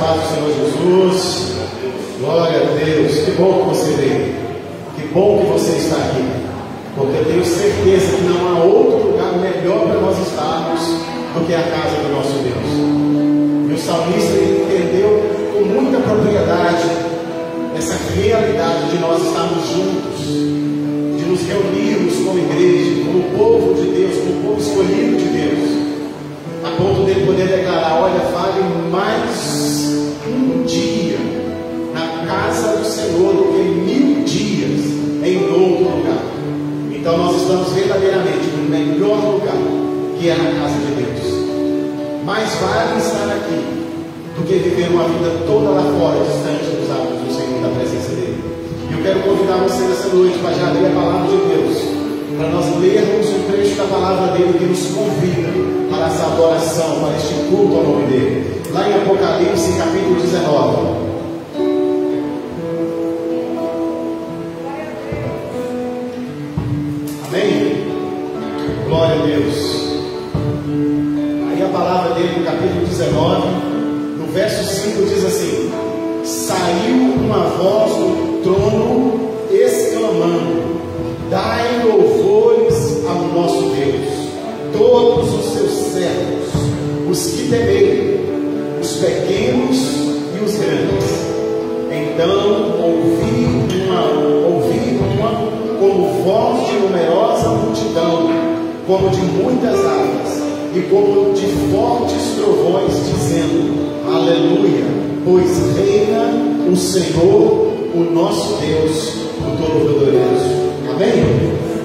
paz do Senhor Jesus. Glória a Deus. Que bom que você veio. Que bom que você está aqui. Porque eu tenho certeza que não há outro lugar melhor para nós estarmos do que a casa do nosso Deus. E o salmista entendeu com muita propriedade essa realidade de nós estarmos juntos, de nos reunirmos como igreja, como povo de Deus, como povo escolhido de Deus, a ponto dele poder declarar: olha, vale mais um dia na casa do Senhor do que 1000 dias em outro lugar. Então nós estamos verdadeiramente no melhor lugar, que é na casa de Deus. Mais vale estar aqui do que viver uma vida toda lá fora, distante dos atos do Senhor, da presença dele. E eu quero convidar você nessa noite para já ler a palavra de Deus, para nós lermos um trecho da palavra dele que nos convida para essa adoração, para este culto ao nome dele. Lá em Apocalipse, capítulo 19. Amém? Glória a Deus. Aí a palavra dele no capítulo 19, no verso 5 diz assim: saiu uma voz do trono exclamando: dai louvores ao nosso Deus, todos os seus servos, os que temem, os pequenos e os grandes. Então ouvi uma como voz de numerosa multidão, como de muitas águas, e como de fortes trovões, dizendo: aleluia, pois reina o Senhor, o nosso Deus, o Todo-Poderoso. Amém?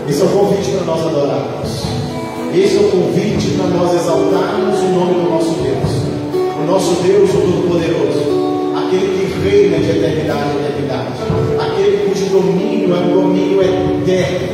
Esse é o convite para nós adorarmos. Esse é o convite para nós exaltarmos o nome do nosso Deus. O nosso Deus, o Todo-Poderoso, aquele que reina de eternidade em eternidade, aquele cujo domínio é um domínio eterno.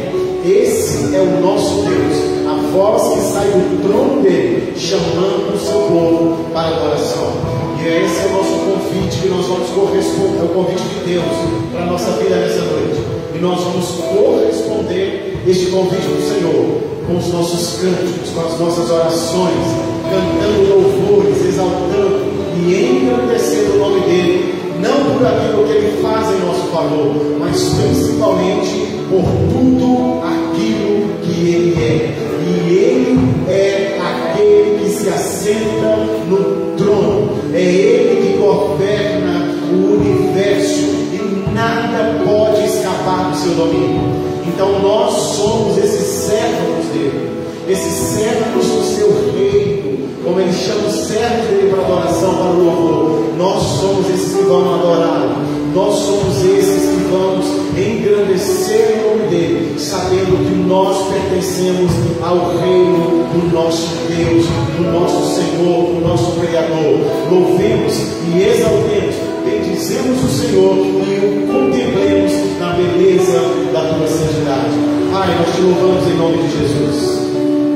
Esse é o nosso Deus, a voz que sai do trono dele, chamando o seu povo para a adoração. E esse é o nosso convite, que nós vamos corresponder, é o convite de Deus para a nossa vida nessa noite. E nós vamos corresponder este convite do Senhor com os nossos cânticos, com as nossas orações, cantando louvores, exaltando e engrandecendo o nome dele, não por aquilo que ele faz em nosso favor, mas principalmente por tudo aquilo que ele é. E ele é aquele que se assenta no trono, é ele que governa o universo e nada pode escapar do seu domínio. Então nós somos esses servos dele, esses servos do seu reino, como ele chama os servos dele para adoração, para o louvor. Nós somos esses que vão adorar, nós somos esses que vamos engrandecer o nome dele, sabendo que nós pertencemos ao reino do nosso Deus, do nosso Senhor, do nosso Criador. Louvemos e exaltemos, bendizemos o Senhor e o contemplemos na beleza da tua santidade. Pai, nós te louvamos em nome de Jesus.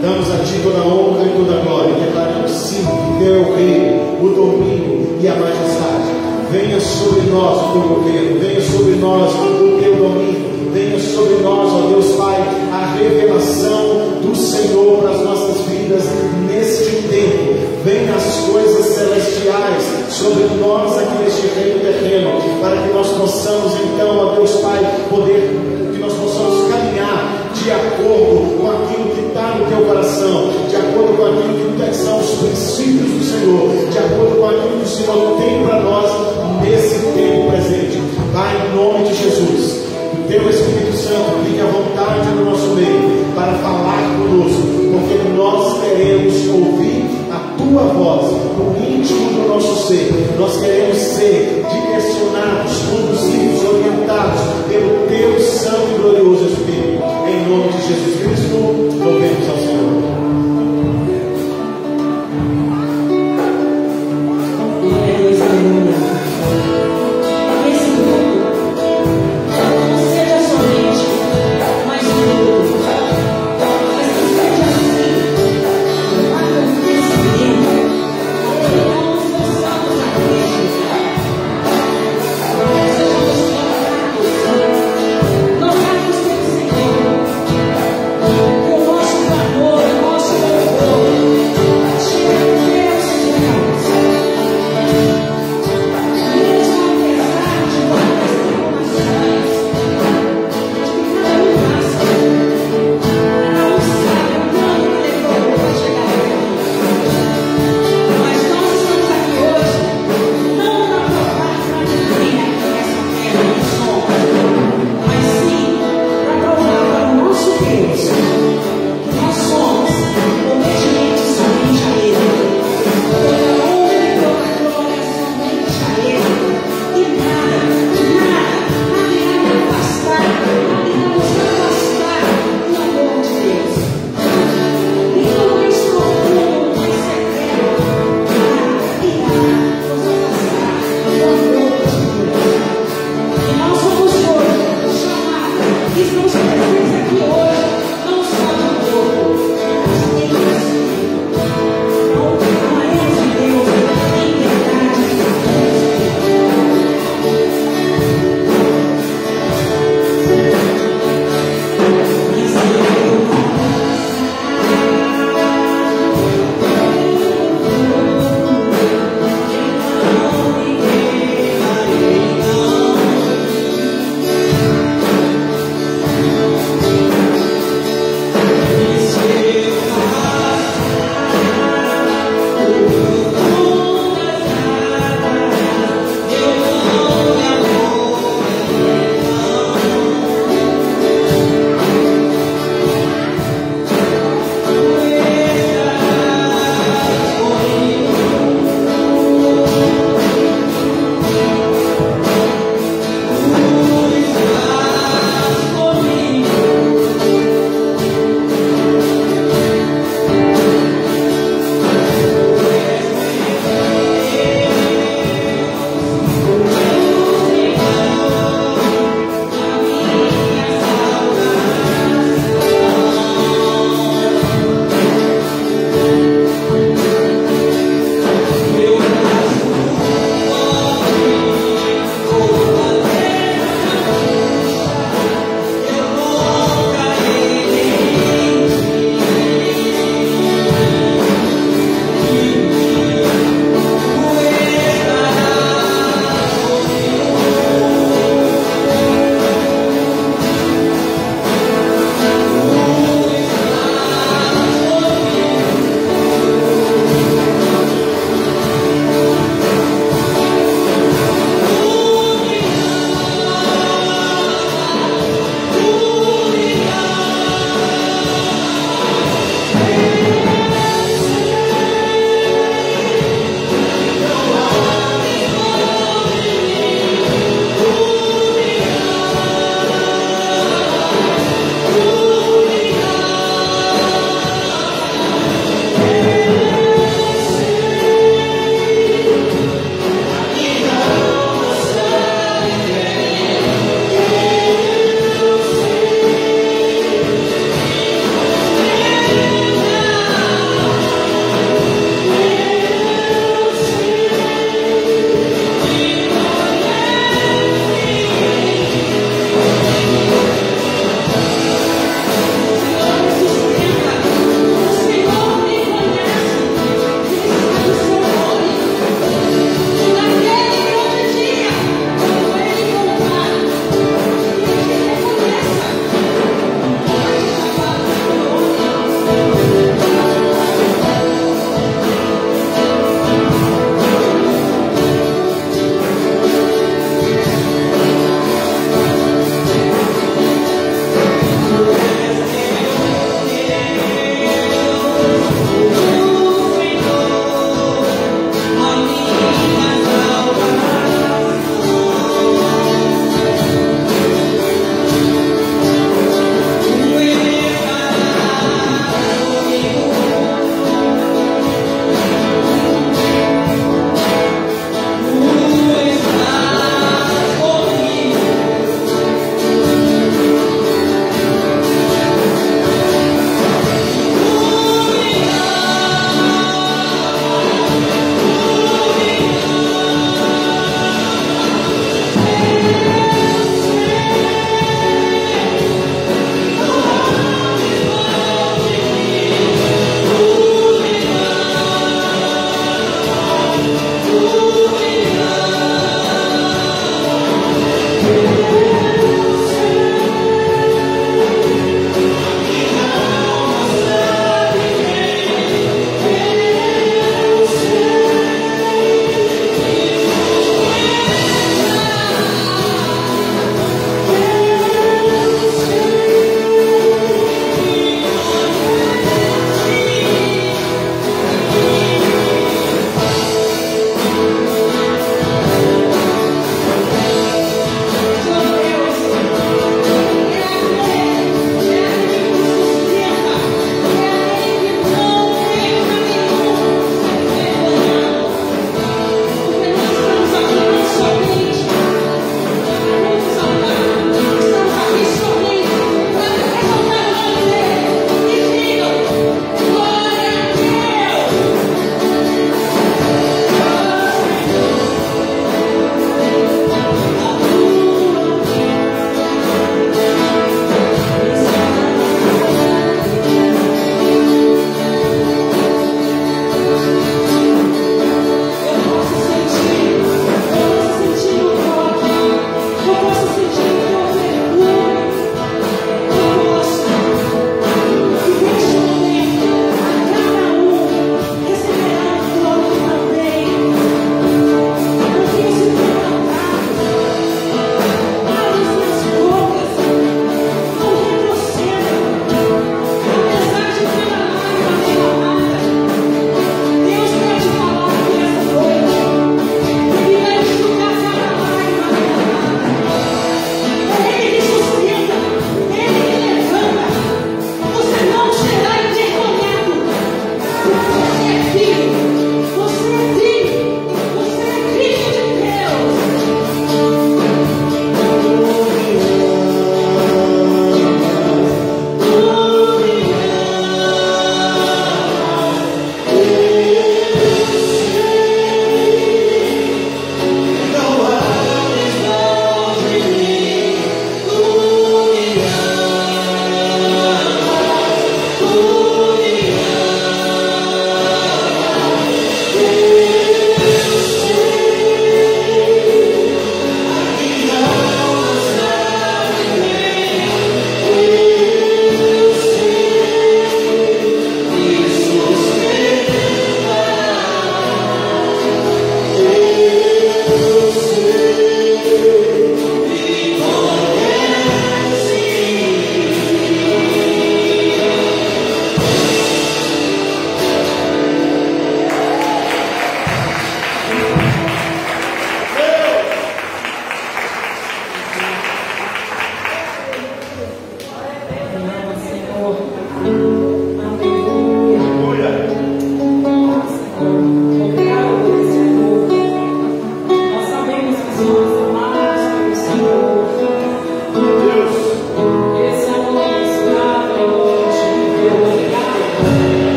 Damos a Ti toda a honra e toda a glória. Declaramos sim que Teu é o reino, o domínio e a majestade. Venha sobre nós o Teu governo, venha sobre nós o Teu domínio, venha sobre nós, ó Deus Pai, a revelação do Senhor para as nossas vidas neste tempo. Venha as coisas celestiais sobre nós aqui neste reino terreno, para que nós possamos então, ó Deus Pai, que nós possamos caminhar de acordo com aquilo que está no teu coração, de acordo com aquilo que são os princípios do Senhor, de acordo com aquilo que o Senhor tem para nós nesse tempo presente. Pai, em nome de Jesus, que o teu Espírito Santo fique à vontade no nosso meio para falar conosco, porque nós queremos ouvir a tua voz no íntimo do nosso ser. Nós queremos ser direcionados, conduzidos, orientados pelo teu santo e glorioso Espírito. Em nome de Jesus Cristo, louvemos ao Senhor. Thank you.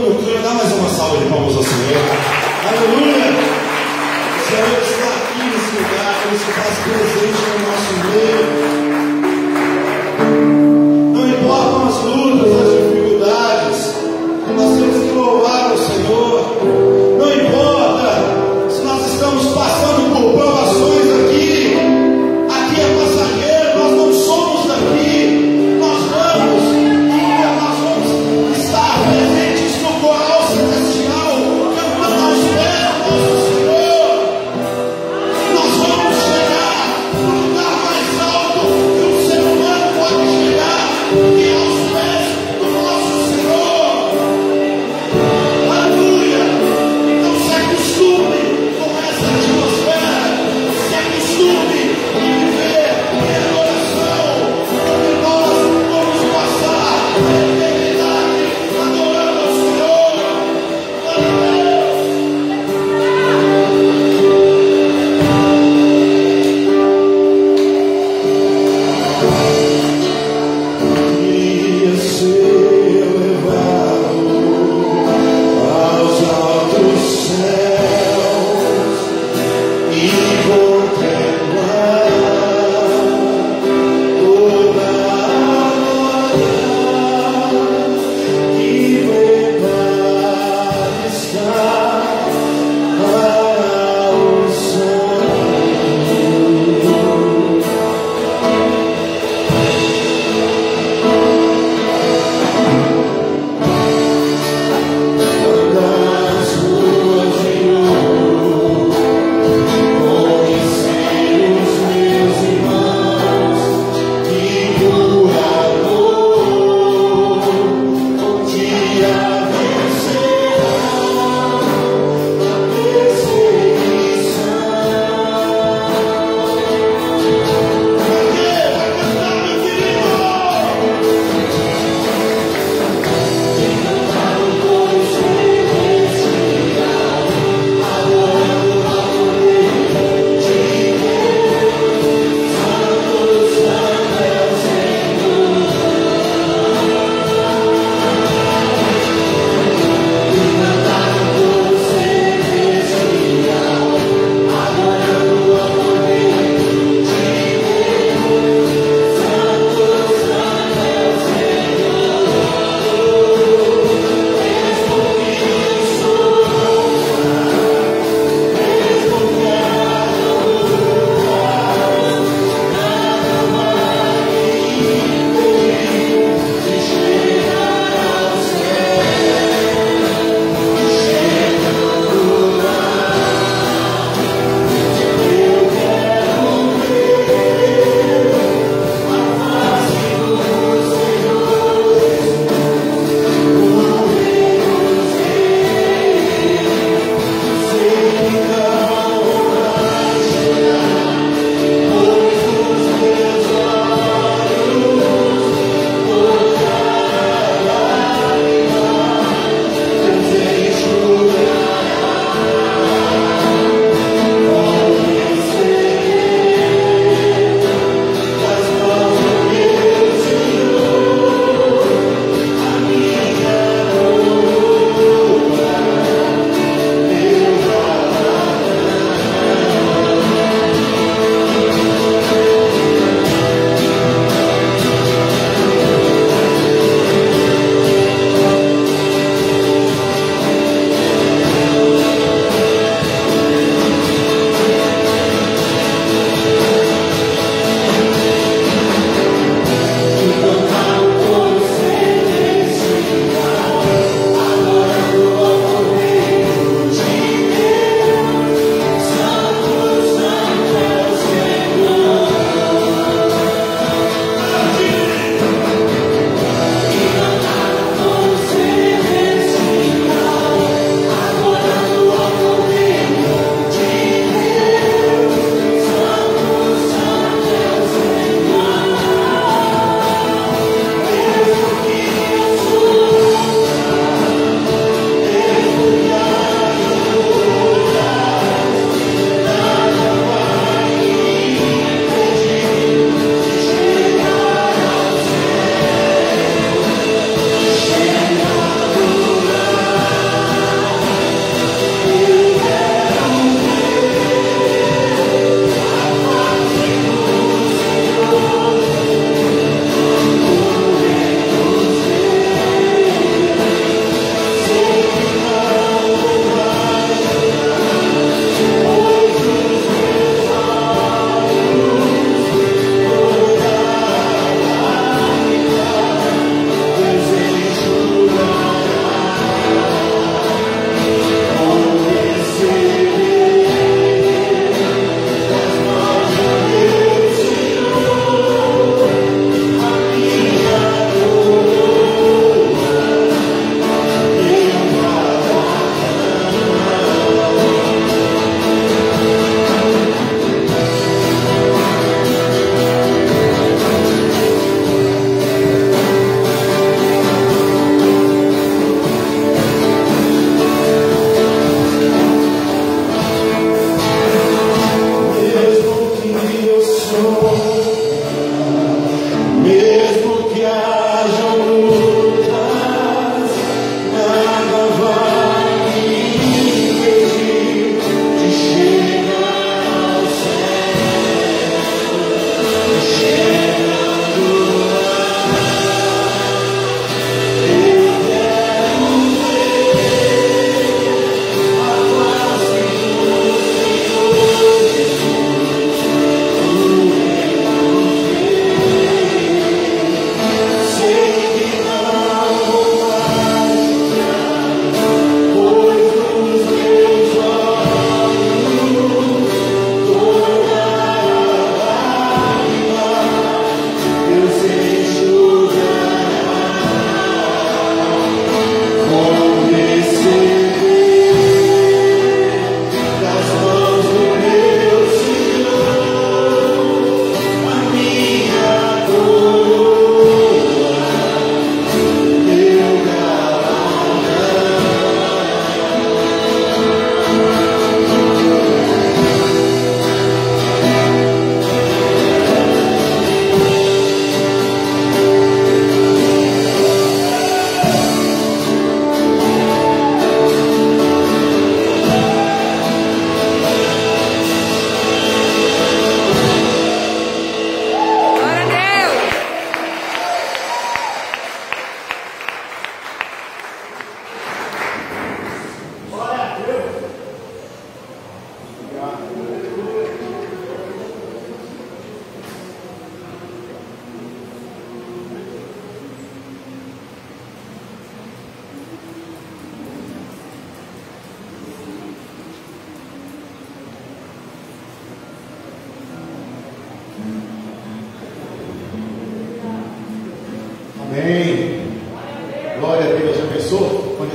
no trono, dá mais uma salva de palmas ao Senhor. Aleluia! O Senhor está aqui nesse lugar, Ele se faz presente no nosso meio. Não importam as lutas, as dificuldades, nós temos que louvar o Senhor. Não importa se nós estamos passando por provações aqui é passageiro, nós não somos daqui, nós vamos estar presentes no coral celestial, cantando aos pés do nosso Senhor. Nós vamos chegar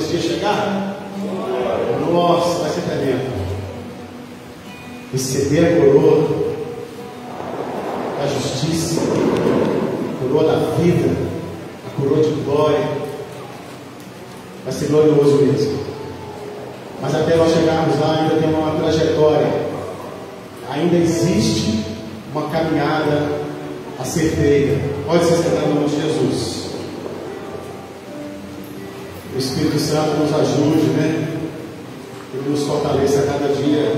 esse dia chegar? Nossa, vai ser tremendo. Receber a coroa da justiça, a coroa da vida, a coroa de glória. Vai ser glorioso mesmo. Mas até nós chegarmos lá ainda tem uma trajetória. Ainda existe uma caminhada a ser feita. Pode ser sentar no nome de Jesus. O Espírito Santo nos ajude, né? Ele nos fortaleça a cada dia.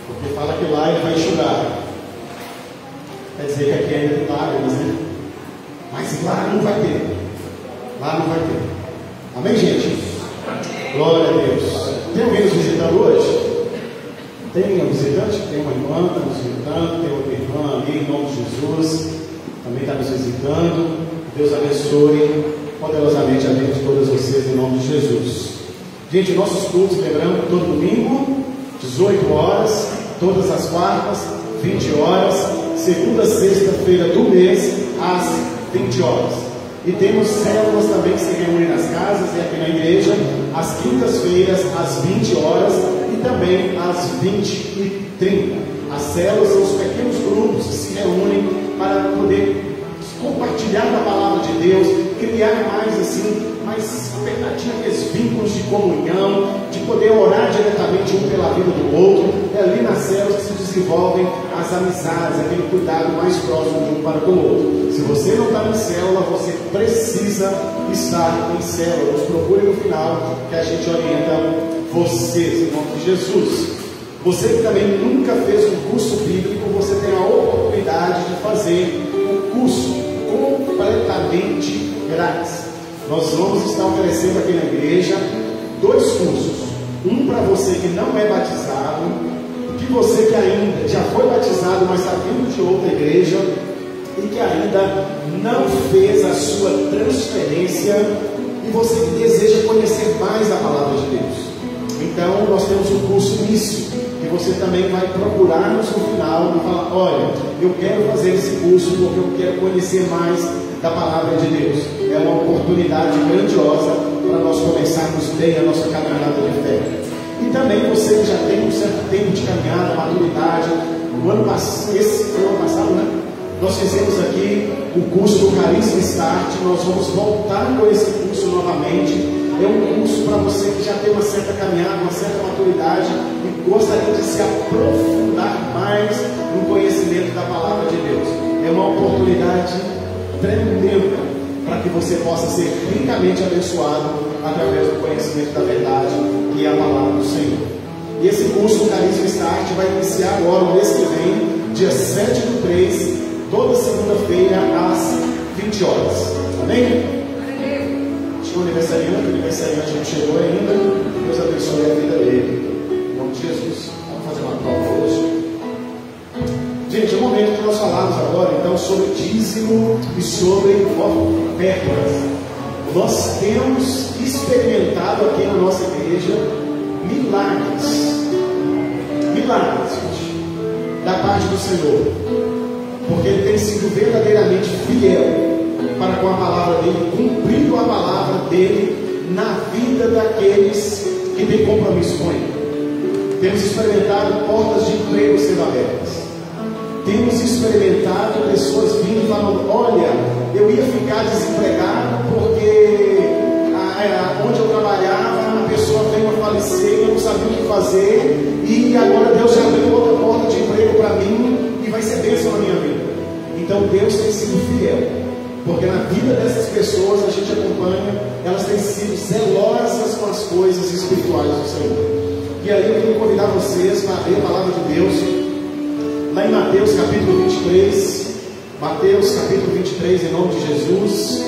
Porque fala que lá Ele vai enxugar. Quer dizer que aqui ainda tem lágrimas, né? Mas lá não vai ter. Lá não vai ter. Amém, gente? Glória a Deus. Tem alguém nos visitando hoje? Tem um visitante? Tem uma irmã que está nos visitando. Tem outra irmã ali, em nome de Jesus. Também está nos visitando. Deus abençoe poderosamente a vida de todas vocês, em nome de Jesus. Gente, nossos cultos, lembrando, todo domingo, 18 horas, todas as quartas, 20 horas, segunda, sexta-feira do mês, às 20 horas. E temos células também que se reúnem nas casas e aqui na igreja, às quintas-feiras, às 20 horas e também às 20h30. As células são os pequenos grupos que se reúnem para poder compartilhar da palavra de Deus, criar mais expectativa, aqueles vínculos de comunhão, de poder orar diretamente um pela vida do outro. É ali nas células que se desenvolvem as amizades, aquele cuidado mais próximo de um para com o outro. Se você não está em célula, você precisa estar em célula. Nos procure no final, que a gente orienta vocês, em nome de Jesus. Você que também nunca fez um curso bíblico, você tem a oportunidade de fazer um curso completamente grátis. Nós vamos estar oferecendo aqui na igreja 2 cursos. Um para você que não é batizado, que você que ainda já foi batizado, mas está vindo de outra igreja e que ainda não fez a sua transferência, e você que deseja conhecer mais a palavra de Deus. Então nós temos um curso início, que você também vai procurar-nos no final e falar: olha, eu quero fazer esse curso porque eu quero conhecer mais da palavra de Deus. É uma oportunidade grandiosa para nós começarmos bem a nossa caminhada de fé. E também você que já tem um certo tempo de caminhada, maturidade. No ano passado, né? Nós fizemos aqui o curso do Carisma Start. Nós vamos voltar com esse curso novamente. É um curso para você que já tem uma certa caminhada, uma certa maturidade e gostaria de se aprofundar mais no conhecimento da palavra de Deus. É uma oportunidade tremenda para que você possa ser ricamente abençoado através do conhecimento da verdade, que é a palavra do Senhor. E esse curso do Carisma Start vai iniciar agora, no mês que vem, dia 7/3, toda segunda-feira às 20 horas. Amém? O aniversariante não chegou ainda. Deus abençoe a vida dele, em nome de Jesus. Vamos fazer uma prova hoje. Gente, é o momento que nós falamos agora então sobre dízimo e sobre ofertas. Nós temos experimentado aqui na nossa igreja milagres, gente, da parte do Senhor, porque Ele tem sido verdadeiramente fiel para com a palavra dele, cumprindo a palavra dele na vida daqueles que têm compromisso com ele. Temos experimentado portas de emprego sendo abertas. Temos experimentado pessoas vindo e falando: olha, eu ia ficar desempregado porque onde eu trabalhava a pessoa veio a falecer, eu não sabia o que fazer, e agora Deus já abriu outra porta de emprego para mim e vai ser bênção na minha vida. Então Deus tem sido fiel, porque na vida dessas pessoas a gente acompanha, elas têm sido zelosas com as coisas espirituais do Senhor. E aí eu quero convidar vocês para ler a palavra de Deus lá em Mateus capítulo 23. Mateus capítulo 23, em nome de Jesus.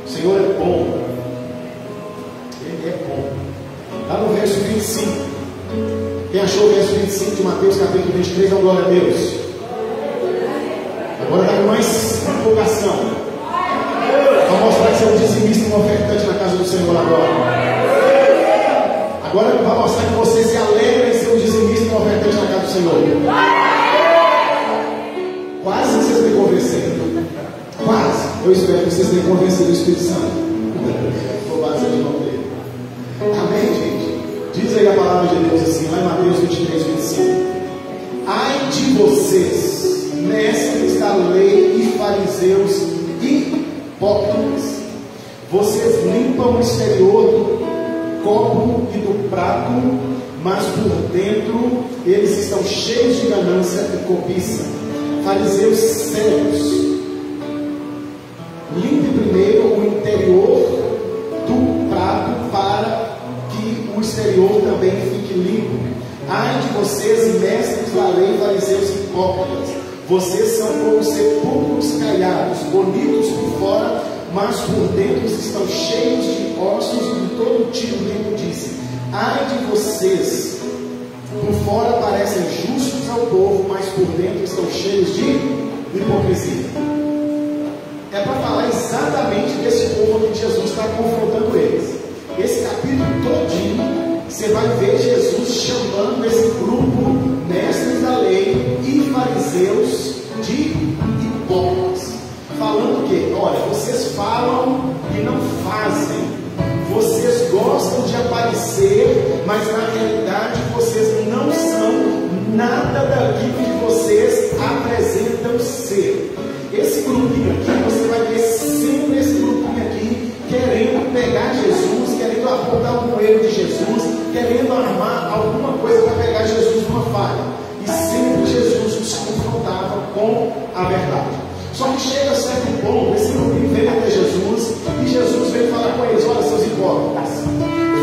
O Senhor é bom, Ele é bom. Lá no verso 25, quem achou o verso 25 de Mateus capítulo 23, dá glória a Deus. Agora dá com mais empolgação, para mostrar que você é um dizimista e um ofertante na casa do Senhor agora. Agora vai mostrar que você se alegra em ser um dizimista e um ofertante na casa do Senhor. Quase vocês me convenceram. Quase. Eu espero que vocês tenham convencido o Espírito Santo. diz aí a palavra de Deus assim, lá em Mateus 23, 25. Ai de vocês, mestres da lei e fariseus hipócritas, vocês limpam o exterior do copo e do prato, mas por dentro eles estão cheios de ganância e cobiça. Fariseus cegos, limpe primeiro o interior do prato para que o exterior também fique limpo. Ai de vocês, mestres da lei, fariseus hipócritas, vocês são como sepulcros caiados, bonitos por fora, mas por dentro estão cheios de ossos de todo tipo de imundície. Ai de vocês, por fora parecem justos ao povo, mas por dentro estão cheios de hipocrisia. É para falar exatamente desse povo que Jesus está confrontando eles. Esse capítulo todinho, você vai ver Jesus chamando esse grupo, mestres da lei e fariseus, de hipócritas. Falando que, olha, vocês falam e não fazem. Vocês gostam de aparecer, mas na realidade vocês não são nada daquilo que vocês apresentam ser. Esse grupinho aqui, você vai ver sempre esse grupinho aqui querendo pegar Jesus, querendo apontar um erro de Jesus, querendo armar alguma coisa para pegar Jesus numa falha. E sempre Jesus os confrontava com a verdade. Só que chega a certo ponto, esse grupinho vem até Jesus e Jesus vem falar com eles: olha, seus hipócritas,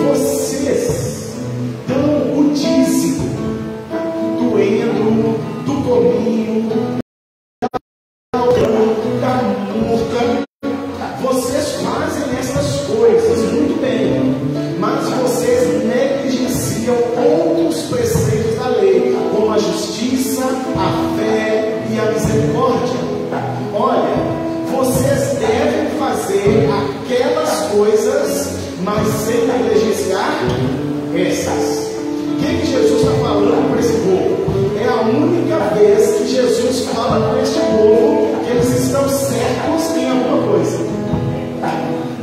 vocês dão o dízimo do endro, do cominho, da murta. Vocês fazem essas coisas muito bem, mas vocês negligenciam outros preceitos da lei, como a justiça, a fé e a misericórdia. Olha, vocês devem fazer aquelas coisas, mas sem negligenciar essas. O que Jesus está falando para esse povo? É a única vez que Jesus fala para este povo que eles estão certos em alguma coisa.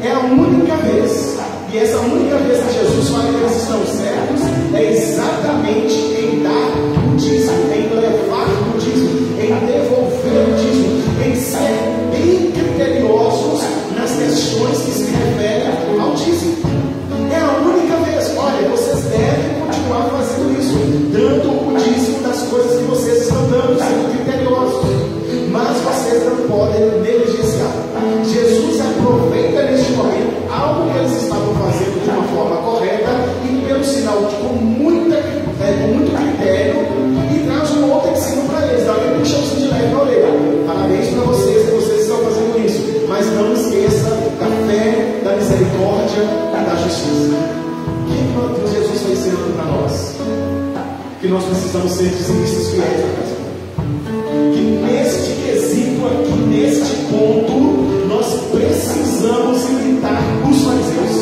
É a única vez. E essa única vez que Jesus fala que eles estão certos é exatamente em dar o dízimo, em levar o dízimo, em devolver o dízimo, em ser bem criteriosos nas questões que se referem ao dízimo. É a única vez. Olha, vocês devem continuar fazendo isso, dando o dízimo das coisas que vocês estão dando, sendo criteriosos, mas vocês não podem negligenciar. Jesus aproveita neste momento algo que eles estavam fazendo de uma forma correta e pelo sinal com muito critério, e traz um outro ensino para eles. Alguém puxa o de leve na orelha: parabéns para vocês que vocês estão fazendo isso, mas não esqueça da fé, da misericórdia e da justiça. O que Jesus está ensinando para nós? Que nós precisamos ser dizimistas fiéis na casa. Que neste quesito aqui, neste ponto, nós precisamos imitar os fariseus.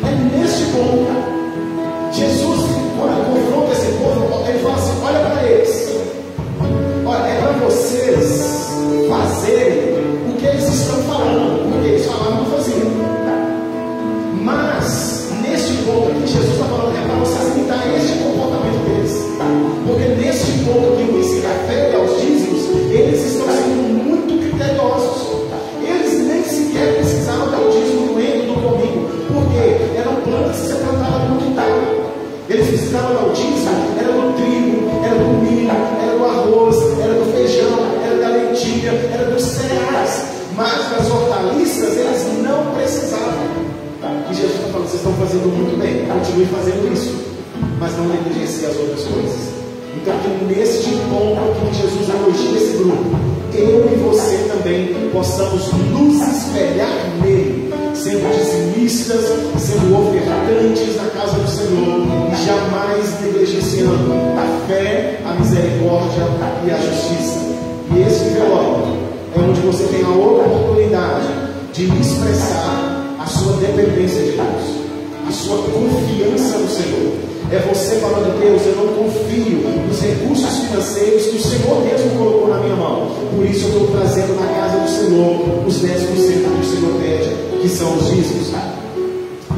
É neste ponto. Jesus, quando confronta esse povo, ele fala assim: olha para eles, olha, é para vocês fazerem o que eles estão falando, porque eles falavam não faziam. Mas neste ponto aqui, Jesus está falando, é para vocês imitar este comportamento deles. Porque neste ponto que se refere aos dízimos, eles estão sendo muito criteriosos. Eles nem sequer precisavam dar o dízimo do endro, do cominho, porque eram plantas que se plantavam no quintal. Eles precisavam dar o dízimo, era do trigo, era do milho, era do arroz, era do feijão, era da lentilha, era dos cereais. Mas das hortaliças eles não precisavam. E Jesus está falando: vocês estão fazendo muito bem, continue fazendo isso, mas não negligencie as outras coisas. Então, que neste ponto aqui que Jesus elogia esse grupo, eu e você também possamos nos espelhar nele, sendo dizimistas, sendo ofertantes na casa do Senhor, e jamais negligenciando a fé, a misericórdia e a justiça. E esse velório é onde você tem a oportunidade de expressar a sua dependência de Deus, a sua confiança no Senhor. É você falando: Deus, eu não confio nos recursos financeiros que o Senhor mesmo colocou na minha mão, por isso eu estou trazendo na casa do Senhor os 10% que o Senhor pede, que são os dízimos.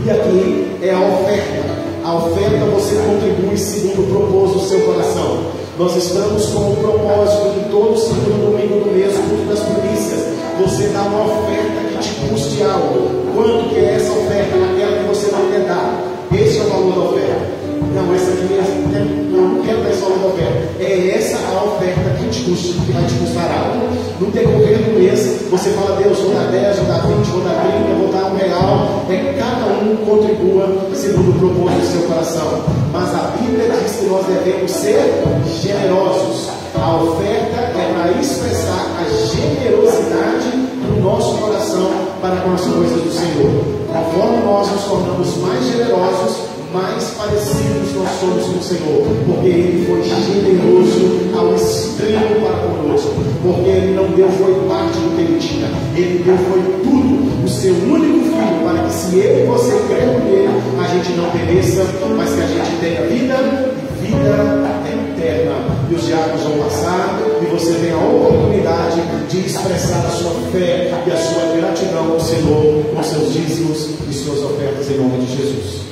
E aqui é a oferta. A oferta você contribui segundo o propósito do seu coração. Nós estamos com o propósito de todo segundo domingo do mês, culto das primícias, você dá uma oferta que te custe algo. Quanto que é essa oferta? Aquela que você não quer dar. Esse é o valor da oferta. Não, essa aqui não quero dar esse valor da oferta. É essa a oferta que vai te custar algo. No decorrer do mês, você fala: Deus, vou dar 10, vou dar 20, vou dar 30, vou dar R$1. Cada um contribua segundo o propósito do seu coração. Mas a Bíblia diz que nós devemos ser generosos. A oferta é para expressar a generosidade do nosso coração para com as coisas do Senhor. Conforme nós nos tornamos mais generosos, mais parecidos nós somos com o Senhor, porque Ele foi generoso ao extremo para conosco, porque Ele não deu foi parte do que Ele tinha, Ele deu foi tudo, o seu único Filho, para que se eu e você crermos nele, a gente não pereça, mas que a gente tenha vida e vida eterna. E os diáconos vão passar e você tem a oportunidade de expressar a sua fé e a sua gratidão ao Senhor com seus dízimos e suas ofertas em nome de Jesus.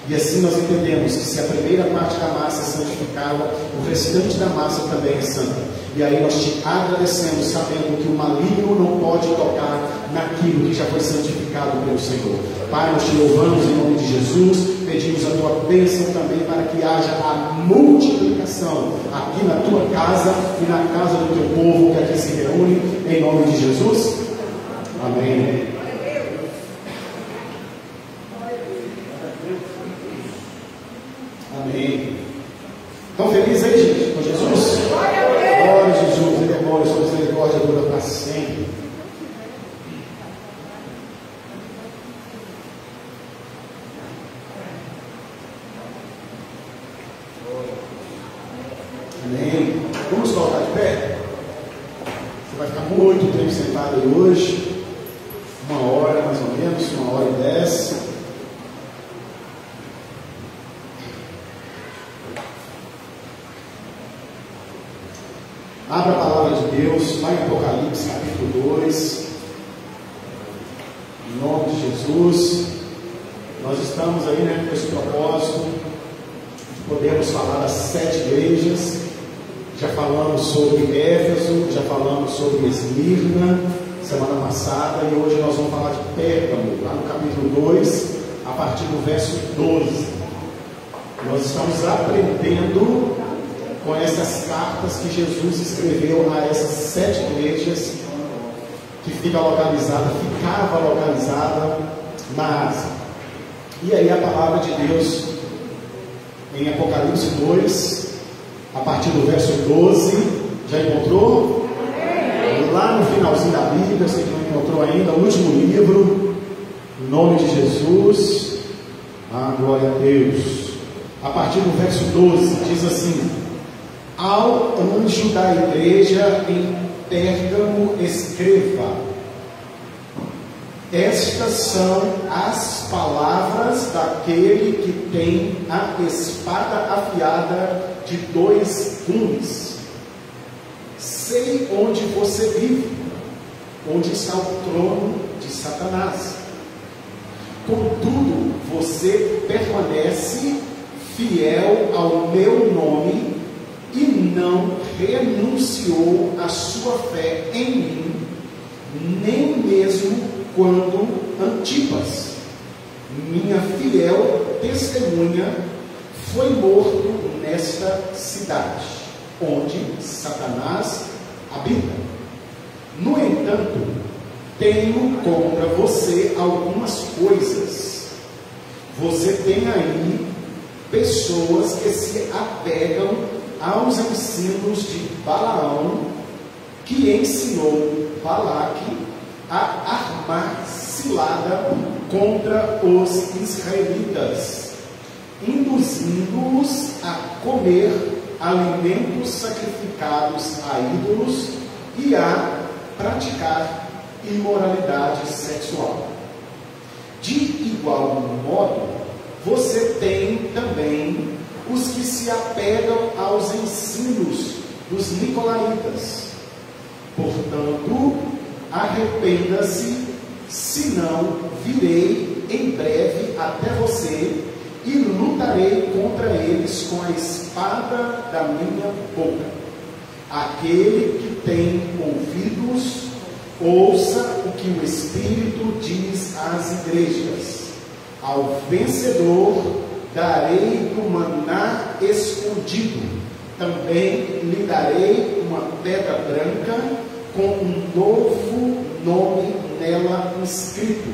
E assim nós entendemos que se a primeira parte da massa é santificada, o restante da massa também é santa. E aí nós te agradecemos, sabendo que o maligno não pode tocar naquilo que já foi santificado pelo Senhor. Pai, nós te louvamos em nome de Jesus, pedimos a tua bênção também para que haja a multiplicação aqui na tua casa e na casa do teu povo que aqui se reúne, em nome de Jesus. Amém. Amém. Estão felizes aí, gente? Com Jesus? Glória a Jesus, Ele é bom, Sua misericórdia dura para sempre. Amém. Vamos colocar de pé? Você vai ficar muito tempo sentado aí hoje. 1 hora mais ou menos, 1h10. Abra a palavra de Deus, lá em Apocalipse capítulo 2, em nome de Jesus. Nós estamos aí, com esse propósito de podermos falar das 7 igrejas. Já falamos sobre Éfeso, já falamos sobre Esmirna, semana passada, e hoje nós vamos falar de Pérgamo, lá no capítulo 2, a partir do verso 12. Nós estamos aprendendo com essas cartas que Jesus escreveu a essas 7 igrejas que ficava localizada na Ásia. E aí a palavra de Deus em Apocalipse 2, a partir do verso 12, já encontrou? Lá no finalzinho da Bíblia, você que não encontrou ainda, o último livro, em nome de Jesus, glória a Deus. A partir do verso 12, diz assim: ao anjo da igreja em Pérgamo escreva: estas são as palavras daquele que tem a espada afiada de 2 gumes. Sei onde você vive, onde está o trono de Satanás. Contudo, você permanece fiel ao meu nome e não renunciou à sua fé em mim, nem mesmo quando Antipas, minha fiel testemunha, foi morto nesta cidade, onde Satanás habita. No entanto, tenho contra você algumas coisas. Você tem aí pessoas que se apegam aos ensinos de Balaão, que ensinou Balaque a armar cilada contra os israelitas, induzindo-os a comer alimentos sacrificados a ídolos e a praticar imoralidade sexual. De igual modo, você tem também os que se apegam aos ensinos dos nicolaítas. Portanto, arrependa-se, senão virei em breve até você e lutarei contra eles com a espada da minha boca. Aquele que tem ouvidos, ouça o que o Espírito diz às igrejas. Ao vencedor darei o maná escondido, também lhe darei uma pedra branca com um novo nome nela inscrito,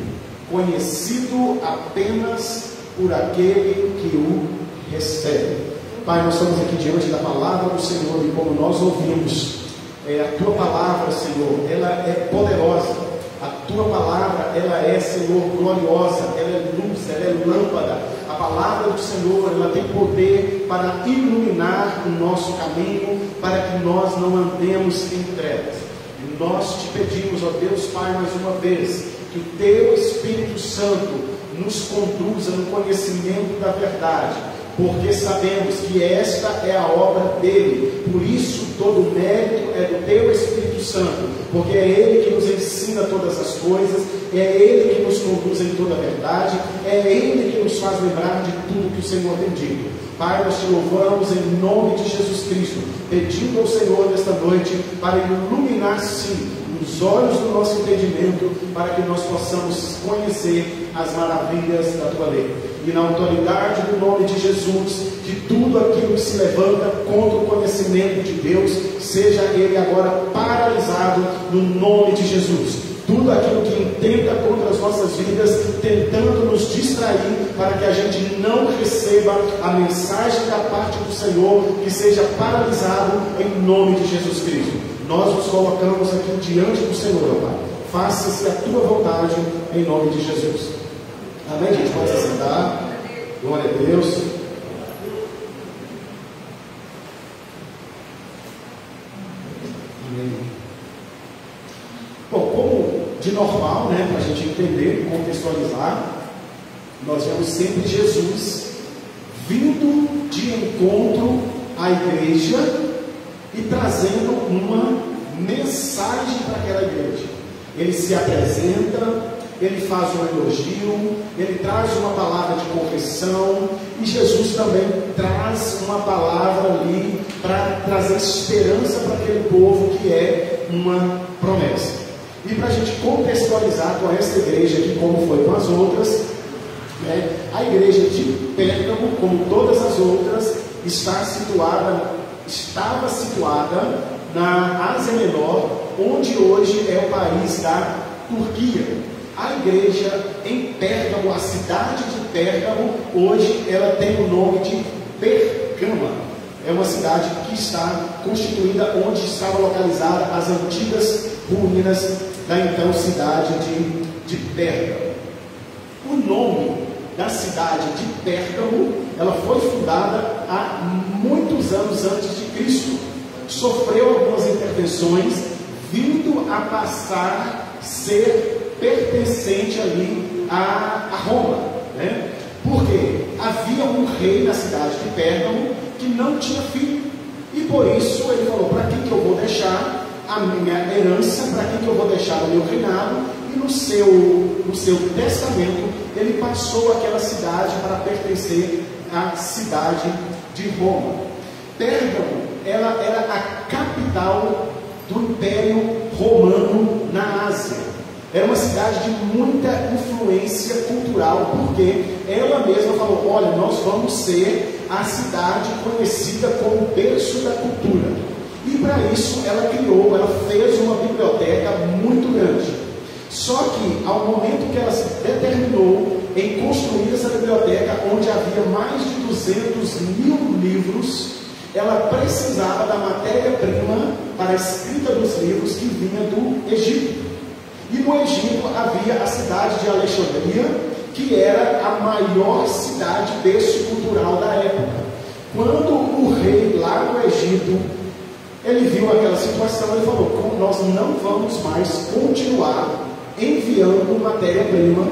conhecido apenas por aquele que o recebe. Pai, nós estamos aqui diante da palavra do Senhor e como nós ouvimos, a Tua palavra, Senhor, ela é poderosa. A Tua palavra, ela é, Senhor, gloriosa, ela é luz, ela é lâmpada. A palavra do Senhor, ela tem poder para iluminar o nosso caminho, para que nós não andemos em trevas. E nós te pedimos, ó Deus Pai, mais uma vez, que o Teu Espírito Santo nos conduza no conhecimento da verdade, porque sabemos que esta é a obra dele. Por isso todo o mérito é do Teu Espírito Santo, porque é Ele que nos ensina todas as coisas, é Ele que nos conduz em toda a verdade, é Ele que nos faz lembrar de tudo que o Senhor tem dito. Pai, nós te louvamos em nome de Jesus Cristo, pedindo ao Senhor nesta noite para iluminar sim os olhos do nosso entendimento, para que nós possamos conhecer as maravilhas da Tua lei. E na autoridade do nome de Jesus, de tudo aquilo que se levanta contra o conhecimento de Deus, seja ele agora paralisado no nome de Jesus. Tudo aquilo que intenta contra as nossas vidas, tentando nos distrair, para que a gente não receba a mensagem da parte do Senhor, que seja paralisado em nome de Jesus Cristo. Nós nos colocamos aqui diante do Senhor, Pai. Faça-se a Tua vontade em nome de Jesus. Amém, gente? Pode se sentar. Glória a Deus. Amém. Bom, como de normal, né, para a gente entender, contextualizar, nós vemos sempre Jesus vindo de encontro à igreja e trazendo uma mensagem para aquela igreja. Ele se apresenta, ele faz um elogio, ele traz uma palavra de correção, e Jesus também traz uma palavra ali para trazer esperança para aquele povo, que é uma promessa. E para a gente contextualizar com esta igreja aqui, como foi com as outras, né, a igreja de Pérgamo, como todas as outras, estava situada na Ásia Menor, onde hoje é o país da Turquia. A igreja em Pérgamo, a cidade de Pérgamo, hoje ela tem o nome de Pergama. É uma cidade que está constituída onde estava localizada as antigas ruínas da então cidade de Pérgamo. O nome da cidade de Pérgamo, ela foi fundada há muitos anos antes de Cristo. Sofreu algumas intervenções, vindo a passar a ser pertencente ali a Roma, né? Porque havia um rei na cidade de Pérgamo que não tinha filho, e por isso ele falou: para quem que eu vou deixar a minha herança, para quem que eu vou deixar o meu reinado? E no seu testamento ele passou aquela cidade para pertencer à cidade de Roma. Pérgamo, ela era a capital do Império Romano na Ásia. Era uma cidade de muita influência cultural, porque ela mesma falou: olha, nós vamos ser a cidade conhecida como berço da cultura. E para isso ela fez uma biblioteca muito grande. Só que ao momento que ela se determinou em construir essa biblioteca, onde havia mais de 200.000 livros, ela precisava da matéria-prima para a escrita dos livros que vinha do Egito. E no Egito havia a cidade de Alexandria, que era a maior cidade berço cultural da época. Quando o rei lá no Egito, ele viu aquela situação, ele falou: nós não vamos mais continuar enviando matéria-prima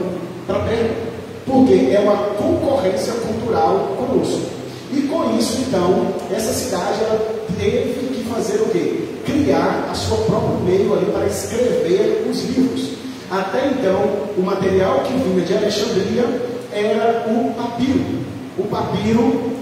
para Pérgamo, porque é uma concorrência cultural conosco. E com isso, então, essa cidade ela teve que fazer o quê? Criar a sua próprio meio ali para escrever os livros. Até então, o material que vinha de Alexandria era o papiro. O papiro,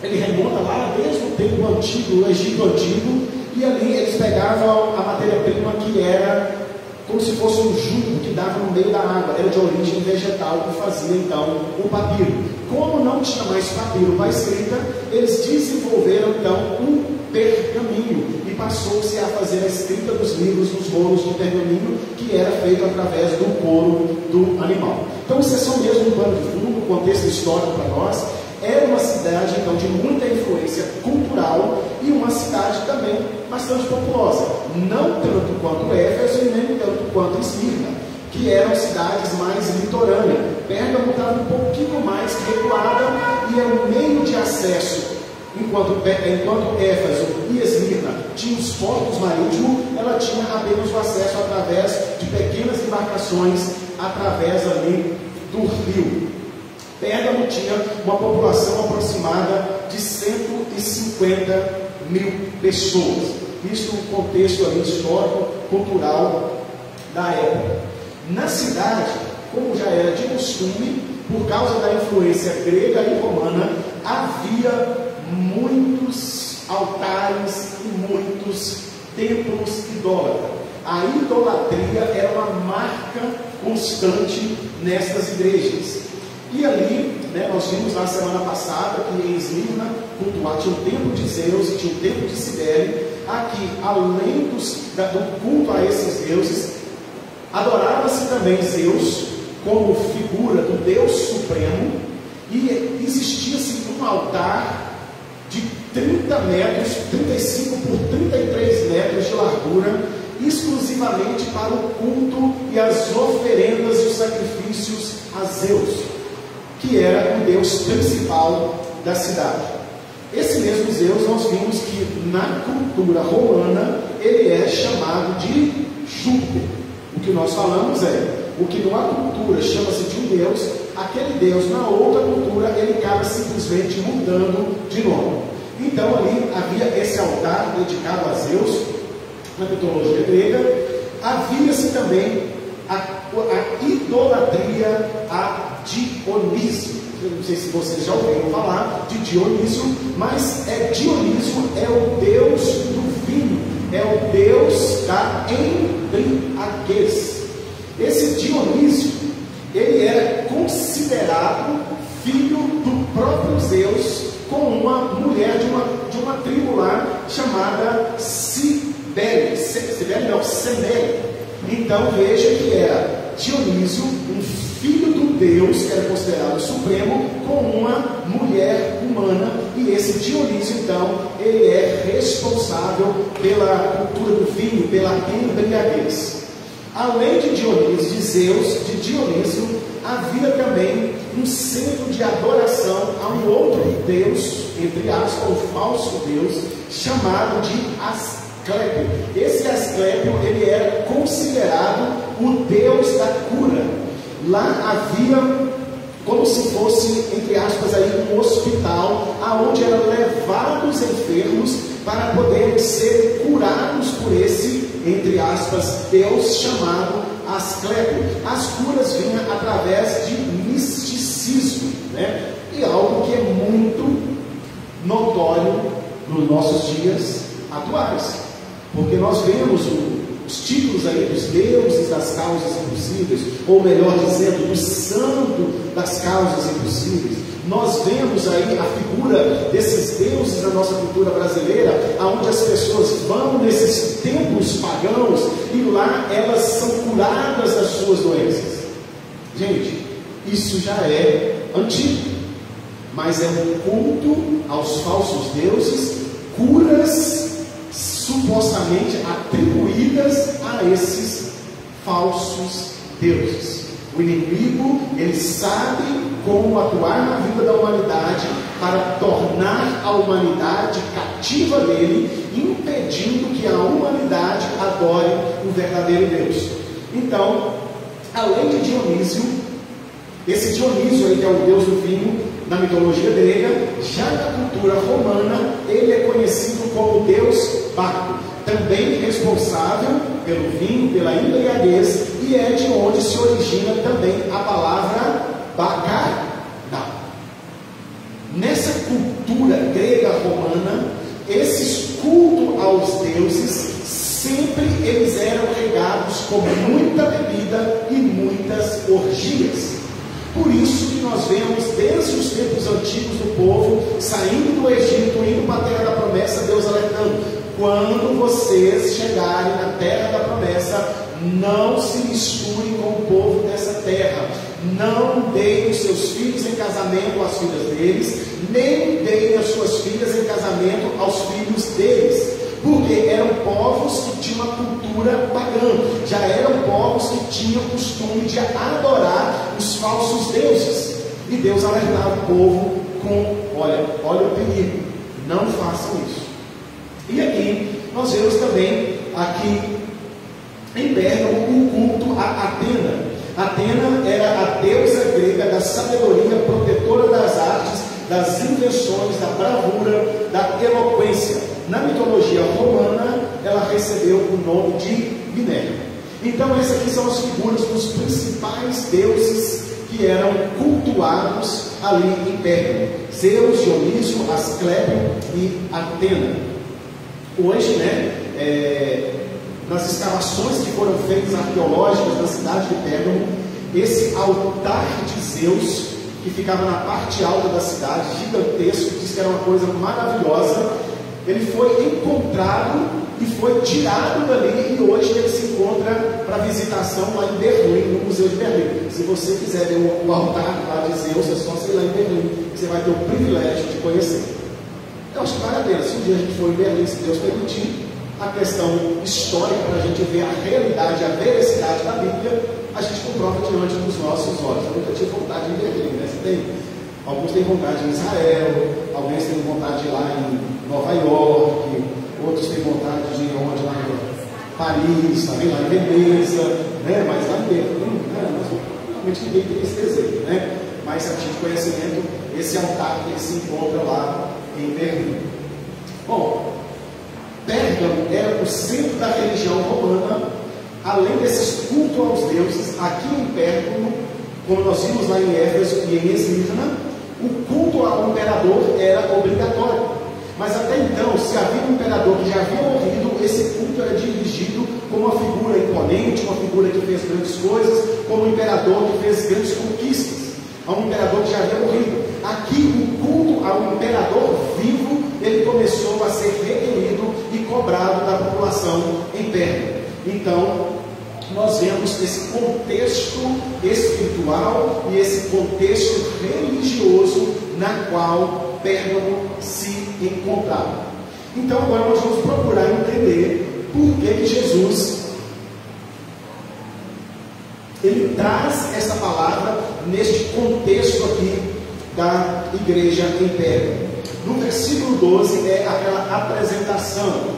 ele remonta lá desde o tempo antigo, o Egito antigo, e ali eles pegavam a matéria-prima que era como se fosse um jugo que dava no meio da água, era de origem vegetal, que fazia então o papiro. Como não tinha mais papiro para escrita, eles desenvolveram então um pergaminho e passou-se a fazer a escrita dos livros nos rolos de pergaminho, que era feito através do couro do animal. Então, isso é só mesmo um pano de fundo, um contexto histórico para nós. Era uma cidade então de muita influência cultural e uma cidade também bastante populosa, não tanto quanto Éfeso e nem tanto quanto Esmirna, que eram cidades mais litorâneas. Pérgamo estava um pouquinho mais recuada e é um meio de acesso. Enquanto Éfeso e Esmirna tinham os portos marítimos, ela tinha apenas o acesso através de pequenas embarcações através ali do rio. Pérgamo tinha uma população aproximada de 150.000 pessoas. Isso no contexto ali histórico, cultural da época. Na cidade, como já era de costume, por causa da influência grega e romana, havia muitos altares e muitos templos idólatras. A idolatria era uma marca constante nestas igrejas. E ali, né, nós vimos na semana passada que em Esmirna tinha o templo de Zeus e tinha o templo de Cibele. Aqui, além do culto a esses deuses, adorava-se também Zeus como figura do Deus Supremo, e existia-se um altar de 30 metros, 35 por 33 metros de largura, exclusivamente para o culto e as oferendas e os sacrifícios a Zeus, que era o Deus principal da cidade. Esse mesmo Zeus, nós vimos que na cultura romana, ele é chamado de Júpiter. O que nós falamos é, o que numa cultura chama-se de um Deus, aquele Deus na outra cultura, ele acaba simplesmente mudando de nome. Então ali havia esse altar dedicado a Zeus, na mitologia grega. Havia-se também a idolatria a Dionísio. Não sei se vocês já ouviram falar de Dionísio, mas Dionísio é o deus do vinho, é o deus da embriaguez. Esse Dionísio, ele era considerado filho do próprio Zeus, com uma mulher de uma tribo lá chamada Cibele. Então veja que era Dionísio, um filho do Deus, que era considerado supremo, com uma mulher humana. E esse Dionísio, então, ele é responsável pela cultura do vinho, pela embriaguez. Além de Dionísio, de Zeus, de Dionísio, havia também um centro de adoração a um outro deus, entre aspas, um falso deus, chamado de Asclépio. Esse Asclépio, ele era considerado o deus da cura. Lá havia como se fosse, entre aspas, aí, um hospital, aonde eram levados enfermos para poderem ser curados por esse, entre aspas, Deus chamado Asclépio. As curas vinham através de misticismo, né? E algo que é muito notório nos nossos dias atuais, porque nós vemos os títulos aí dos deuses das causas impossíveis, ou melhor dizendo, do santo das causas impossíveis. Nós vemos aí a figura desses deuses da nossa cultura brasileira, aonde as pessoas vão nesses templos pagãos e lá elas são curadas das suas doenças. Gente, isso já é antigo, mas é um culto aos falsos deuses, curas supostamente atribuídas a esses falsos deuses. O inimigo, ele sabe como atuar na vida da humanidade para tornar a humanidade cativa dele, impedindo que a humanidade adore o verdadeiro Deus. Então, além de Dionísio, esse Dionísio aí, que é o deus do vinho na mitologia grega, já na cultura romana, ele é conhecido como Deus Baco, também responsável pelo vinho, pela embriaguez, e é de onde se origina também a palavra bacanal. Nessa cultura grega romana, esses cultos aos deuses, sempre eles eram regados com muita bebida e muitas orgias. Por isso que nós vemos desde os tempos antigos do povo, saindo do Egito, indo para a terra da promessa, Deus alertando: quando vocês chegarem na terra da promessa, não se misturem com o povo dessa terra, não deem os seus filhos em casamento às filhas deles, nem deem as suas filhas em casamento aos filhos deles, porque eram povos que tinham uma cultura pagã, já eram povos que tinham o costume de adorar os falsos deuses, e Deus alertava o povo com: olha o perigo, não façam isso. E aqui nós vemos também, aqui em Pérgamo, o culto a Atena. Atena era a deusa grega da sabedoria, protetora das artes, das invenções, da bravura, da eloquência. Na mitologia romana, ela recebeu o nome de Minerva. Então, essas aqui são as figuras dos principais deuses que eram cultuados ali em Pérgamo: Zeus, Dionísio, Asclépio e Atena. Hoje, nas escavações que foram feitas arqueológicas na cidade de Pérgamo, esse altar de Zeus, que ficava na parte alta da cidade, gigantesco, diz que era uma coisa maravilhosa, ele foi encontrado e foi tirado dali, e hoje ele se encontra para visitação lá em Berlim, no Museu de Berlim. Se você quiser ver o altar lá de Zeus, é só você ir lá em Berlim, que você vai ter o privilégio de conhecer. Eu acho que vale a pena, se um dia a gente for em Berlim, se Deus permitir, a questão histórica, para a gente ver a realidade, a veracidade da Bíblia, a gente comprova diante dos nossos olhos. Eu nunca tive vontade de ir em Berlim, né? Alguns têm vontade em Israel, alguns têm vontade de ir lá em Nova York, outros têm vontade de ir onde? Lá em Paris, também lá em Veneza, né? Mas lá em Berlim, realmente ninguém tem esse desejo, né? Mas a título de conhecimento, esse altar que se encontra lá em Berlim. Bom, Pérgamo era o centro da religião romana. Além desses cultos aos deuses, aqui em Pérgamo, como nós vimos lá em Éfeso e em Esmirna, o culto ao imperador era obrigatório. Mas até então, se havia um imperador que já havia morrido, esse culto era dirigido como uma figura imponente, uma figura que fez grandes coisas, como um imperador que fez grandes conquistas, a um imperador que já havia morrido. Aqui, o culto ao imperador vivo, ele começou a ser requerido e cobrado da população em Pérgamo. Então, nós vemos esse contexto espiritual e esse contexto religioso na qual Pérgamo se encontrava. Então agora nós vamos procurar entender por que Jesus ele traz essa palavra neste contexto aqui da igreja em Pérgamo. No versículo 12 é aquela apresentação: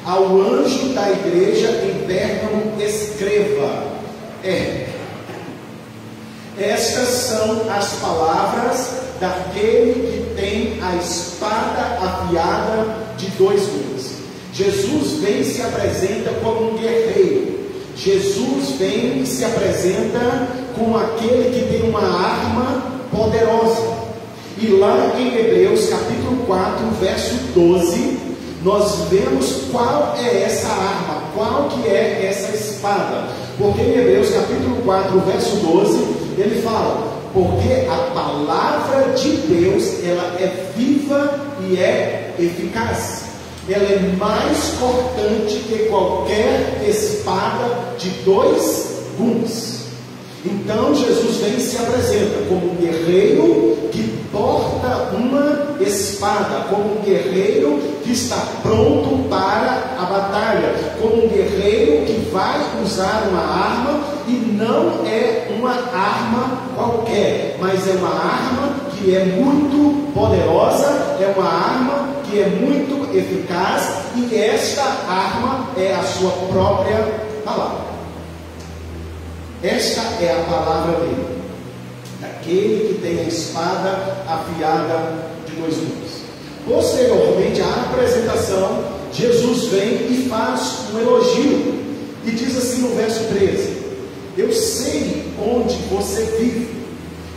ao anjo da igreja em Pérgamo escreva. Estas são as palavras daquele que tem a espada afiada de 2 gumes. Jesus vem e se apresenta como um guerreiro. Jesus vem e se apresenta como aquele que tem uma arma poderosa. E lá em Hebreus capítulo 4, verso 12, nós vemos qual é essa arma, qual que é essa espada. Porque em Hebreus capítulo 4, verso 12, ele fala: porque a palavra de Deus, ela é viva e é eficaz. Ela é mais cortante que qualquer espada de 2 gumes. Então Jesus vem e se apresenta como um guerreiro que porta uma espada, como um guerreiro que está pronto para a batalha, como um guerreiro que vai usar uma arma, e não é uma arma qualquer, mas é uma arma que é muito poderosa, é uma arma que é muito eficaz, e esta arma é a sua própria palavra. Esta é a palavra dele, daquele que tem a espada afiada de 2 gumes. Posteriormente à apresentação, Jesus vem e faz um elogio, e diz assim no verso 13: eu sei onde você vive.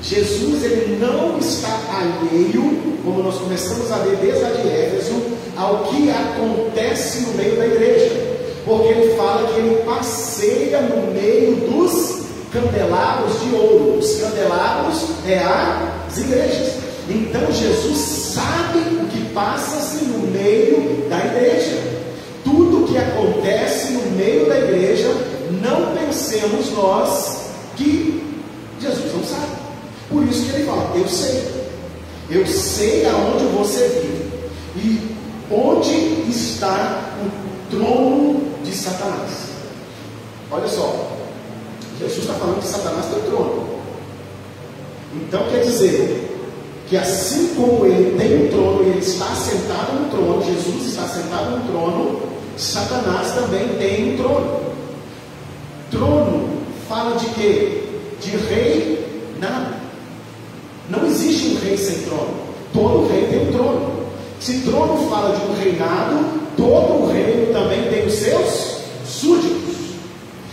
Jesus, ele não está alheio, como nós começamos a ver desde a de Éfeso, ao que acontece no meio da igreja. Porque ele fala que ele passeia no meio dos candelabros de ouro. Os candelabros é as igrejas. Então Jesus sabe o que passa-se no meio da igreja. Tudo que acontece no meio da igreja, não pensemos nós que Jesus não sabe. Por isso que ele fala: eu sei aonde você vive e onde está o trono de Satanás. Olha só, Jesus está falando que Satanás tem trono. Então quer dizer que assim como ele tem um trono e ele está sentado no trono, Jesus está sentado no trono, Satanás também tem um trono. Trono fala de quê? De rei? Nada. Não existe um rei sem trono. Todo rei tem um trono. Se trono fala de um reinado, todo reino também tem os seus súditos.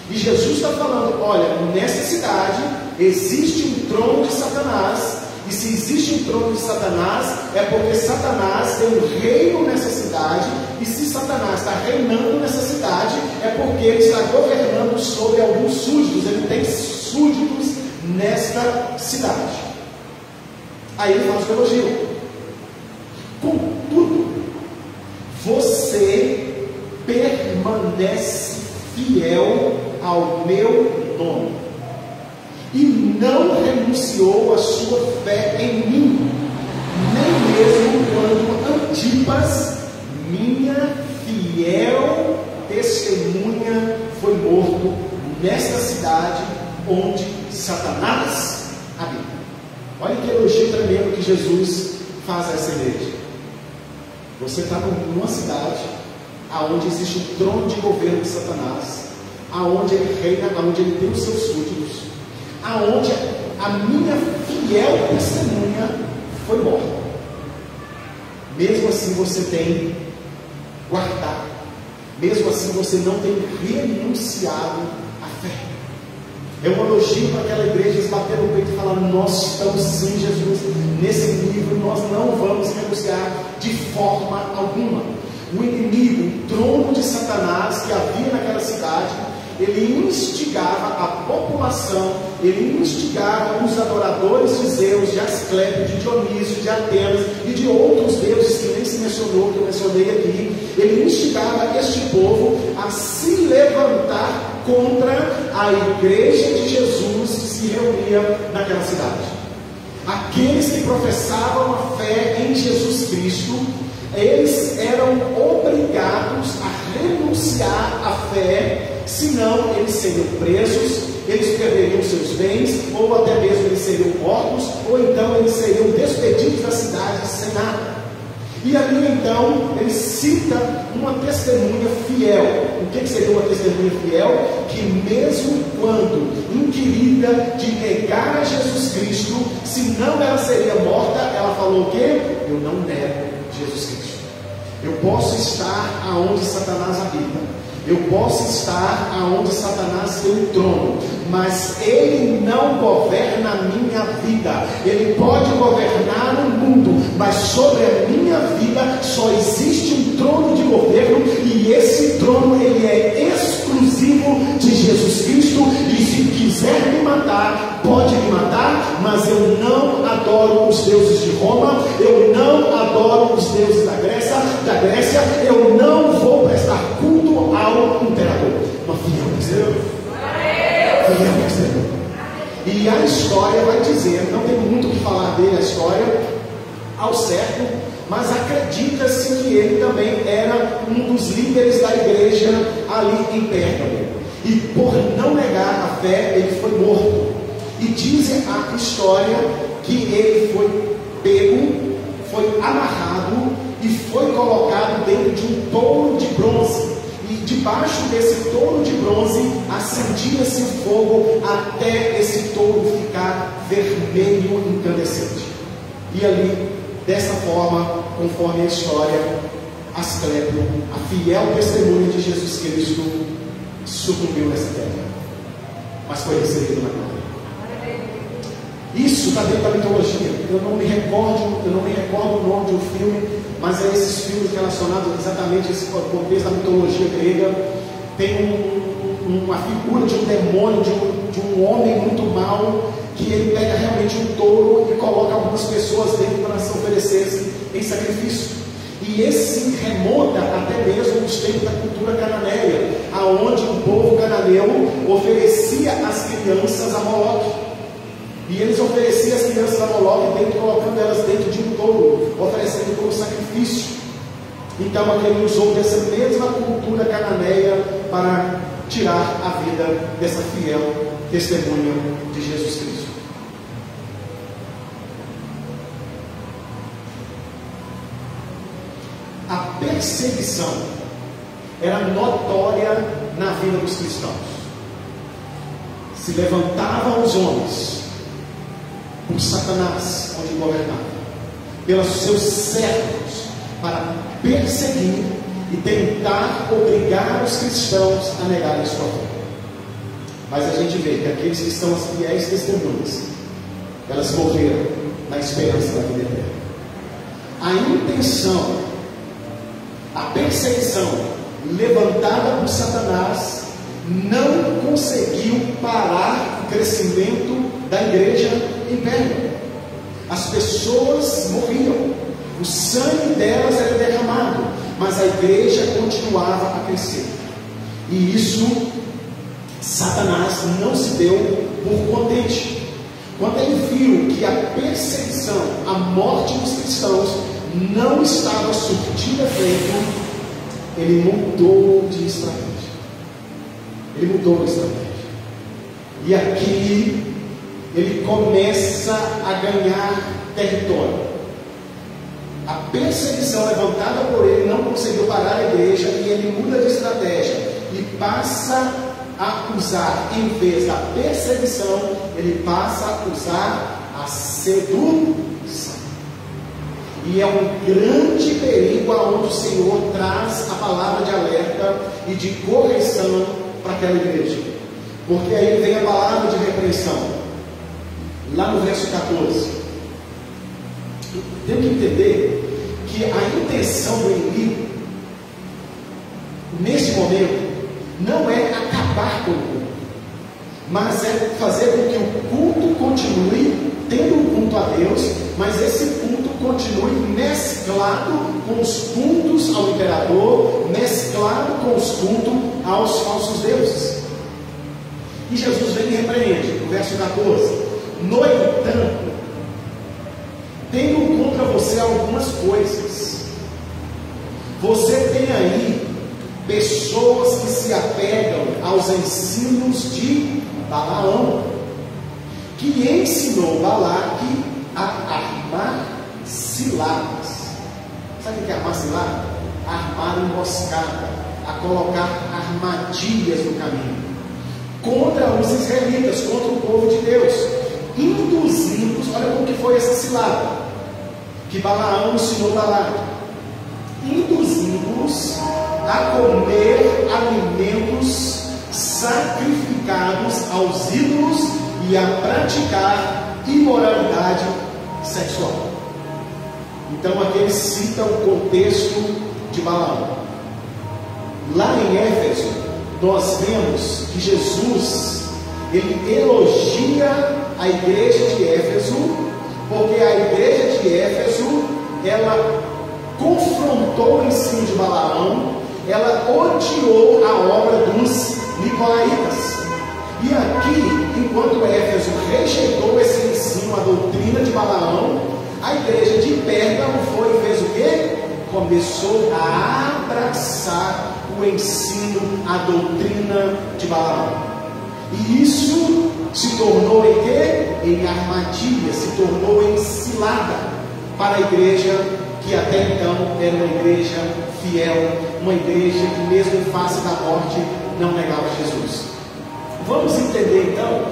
E Jesus está falando: olha, nessa cidade existe um trono de Satanás. E se existe um trono de Satanás, é porque Satanás tem um reino nessa cidade. E se Satanás está reinando nessa cidade, é porque ele está governando sobre alguns súditos. Ele tem súditos nesta cidade. Aí ele faz o elogio: contudo, você permanece fiel ao meu nome e não renunciou a sua fé em mim, nem mesmo quando Antipas, minha fiel testemunha, foi morto nesta cidade onde Satanás habita. Olha que elogio tremendo que Jesus faz a essa igreja. Você está numa cidade aonde existe um trono de governo de Satanás, aonde ele reina, aonde ele tem os seus súditos, aonde a minha fiel testemunha foi morta. Mesmo assim você tem guardado, mesmo assim você não tem renunciado à fé. É um elogio para aquela igreja, eles bateram no peito e falaram: nós estamos sim, Jesus, nesse nível, nós não vamos renunciar de forma alguma. O inimigo, o trono de Satanás que havia naquela cidade, ele instigava a população, ele instigava os adoradores de Zeus, de Asclépio, de Dionísio, de Atenas e de outros deuses que nem se mencionou, que eu mencionei aqui. Ele instigava este povo a se levantar contra a igreja de Jesus que se reunia naquela cidade. Aqueles que professavam a fé em Jesus Cristo, eles eram obrigados a renunciar à fé, senão eles seriam presos, eles perderiam seus bens, ou até mesmo eles seriam mortos, ou então eles seriam despedidos da cidade sem nada. E ali então ele cita uma testemunha fiel. O que seria uma testemunha fiel? Que mesmo quando inquirida de negar a Jesus Cristo, se não ela seria morta, ela falou o quê? Eu não nego Jesus Cristo. Eu posso estar aonde Satanás habita, eu posso estar aonde Satanás tem um trono, mas ele não governa a minha vida. Ele pode governar o mundo, mas sobre a minha vida só existe um trono de governo, e esse trono ele é exclusivo de Jesus Cristo. E se quiser me matar, pode me matar, mas eu não adoro os deuses de Roma, eu não adoro os deuses da Grécia, eu não vou prestar culto ao imperador. Uma fiel vencedor. Fiel vencedor. E a história vai dizer, não tem muito o que falar dele, a história ao certo, mas acredita-se que ele também era um dos líderes da igreja ali em Pérgamo. E por não negar a fé, ele foi morto. E dizem a história que ele foi pego, foi amarrado e foi colocado dentro de um touro de bronze. E debaixo desse touro de bronze acendia-se fogo até esse touro ficar vermelho incandescente. E ali, dessa forma, conforme a história, Asclépio, a fiel testemunha de Jesus Cristo, sucumbiu nessa terra, mas foi recebido na glória. Isso está dentro da mitologia. Eu não me recordo o nome de um filme, mas é esses filmes relacionados exatamente a esse contexto da mitologia grega. Tem uma figura de um demônio, de um homem muito mau, que ele pega realmente um touro e coloca algumas pessoas dentro para se oferecerem em sacrifício. E esse remonta até mesmo os tempos da cultura cananeia, aonde o povo cananeu oferecia as crianças a Moloque. E eles ofereciam as crianças a Moloque, colocando elas dentro de um touro, oferecendo como sacrifício. Então ele usou dessa mesma cultura cananeia para tirar a vida dessa fiel testemunha de Jesus Cristo. A perseguição era notória na vida dos cristãos. Se levantavam os homens por Satanás, onde governava, pelos seus servos, para perseguir e tentar obrigar os cristãos a negarem sua fé. Mas a gente vê que aqueles que são as fiéis testemunhas, elas morreram na esperança da vida eterna. A intenção, a perseguição levantada por Satanás não conseguiu parar o crescimento da igreja em Pérgamo. As pessoas morriam, o sangue delas era derramado, mas a igreja continuava a crescer. E isso Satanás não se deu por contente. Quando ele viu que a perseguição, a morte dos cristãos não estava surtindo efeito, ele mudou de estratégia. E aqui ele começa a ganhar território. A perseguição levantada por ele não conseguiu parar a igreja, e ele muda de estratégia e passa a usar, em vez da perseguição, ele passa a usar a sedução. E é um grande perigo aonde o Senhor traz a palavra de alerta e de correção para aquela igreja. Porque aí vem a palavra de atenção, lá no verso 14, tem que entender que a intenção do inimigo, nesse momento, não é acabar com o culto, mas é fazer com que o culto continue tendo um culto a Deus, mas esse culto continue mesclado com os cultos ao imperador, mesclado com os cultos aos falsos deuses. E Jesus vem e repreende, no verso 14: no entanto, tenho contra você algumas coisas. Você tem aí pessoas que se apegam aos ensinos de Balaão, que ensinou Balaque a armar ciladas. Sabe o que é armar cilada? Armar emboscada, a colocar armadilhas no caminho contra os israelitas, contra o povo de Deus, induzindo-os. Olha como que foi essa cilada que Balaão ensinou Balaque: induzindo-os a comer alimentos sacrificados aos ídolos e a praticar imoralidade sexual. Então aqui ele cita o contexto de Balaão. Lá em Éfeso, nós vemos que Jesus, ele elogia a igreja de Éfeso, porque a igreja de Éfeso, ela confrontou o ensino de Balaão, ela odiou a obra dos nicolaítas. E aqui, enquanto Éfeso rejeitou esse ensino, a doutrina de Balaão, a igreja de Pérgamo foi e fez o quê? Começou a abraçar o ensino, a doutrina de Balaão. E isso se tornou em quê? Em armadilha, se tornou em cilada para a igreja que até então era uma igreja fiel, uma igreja que mesmo em face da morte não negava Jesus. Vamos entender então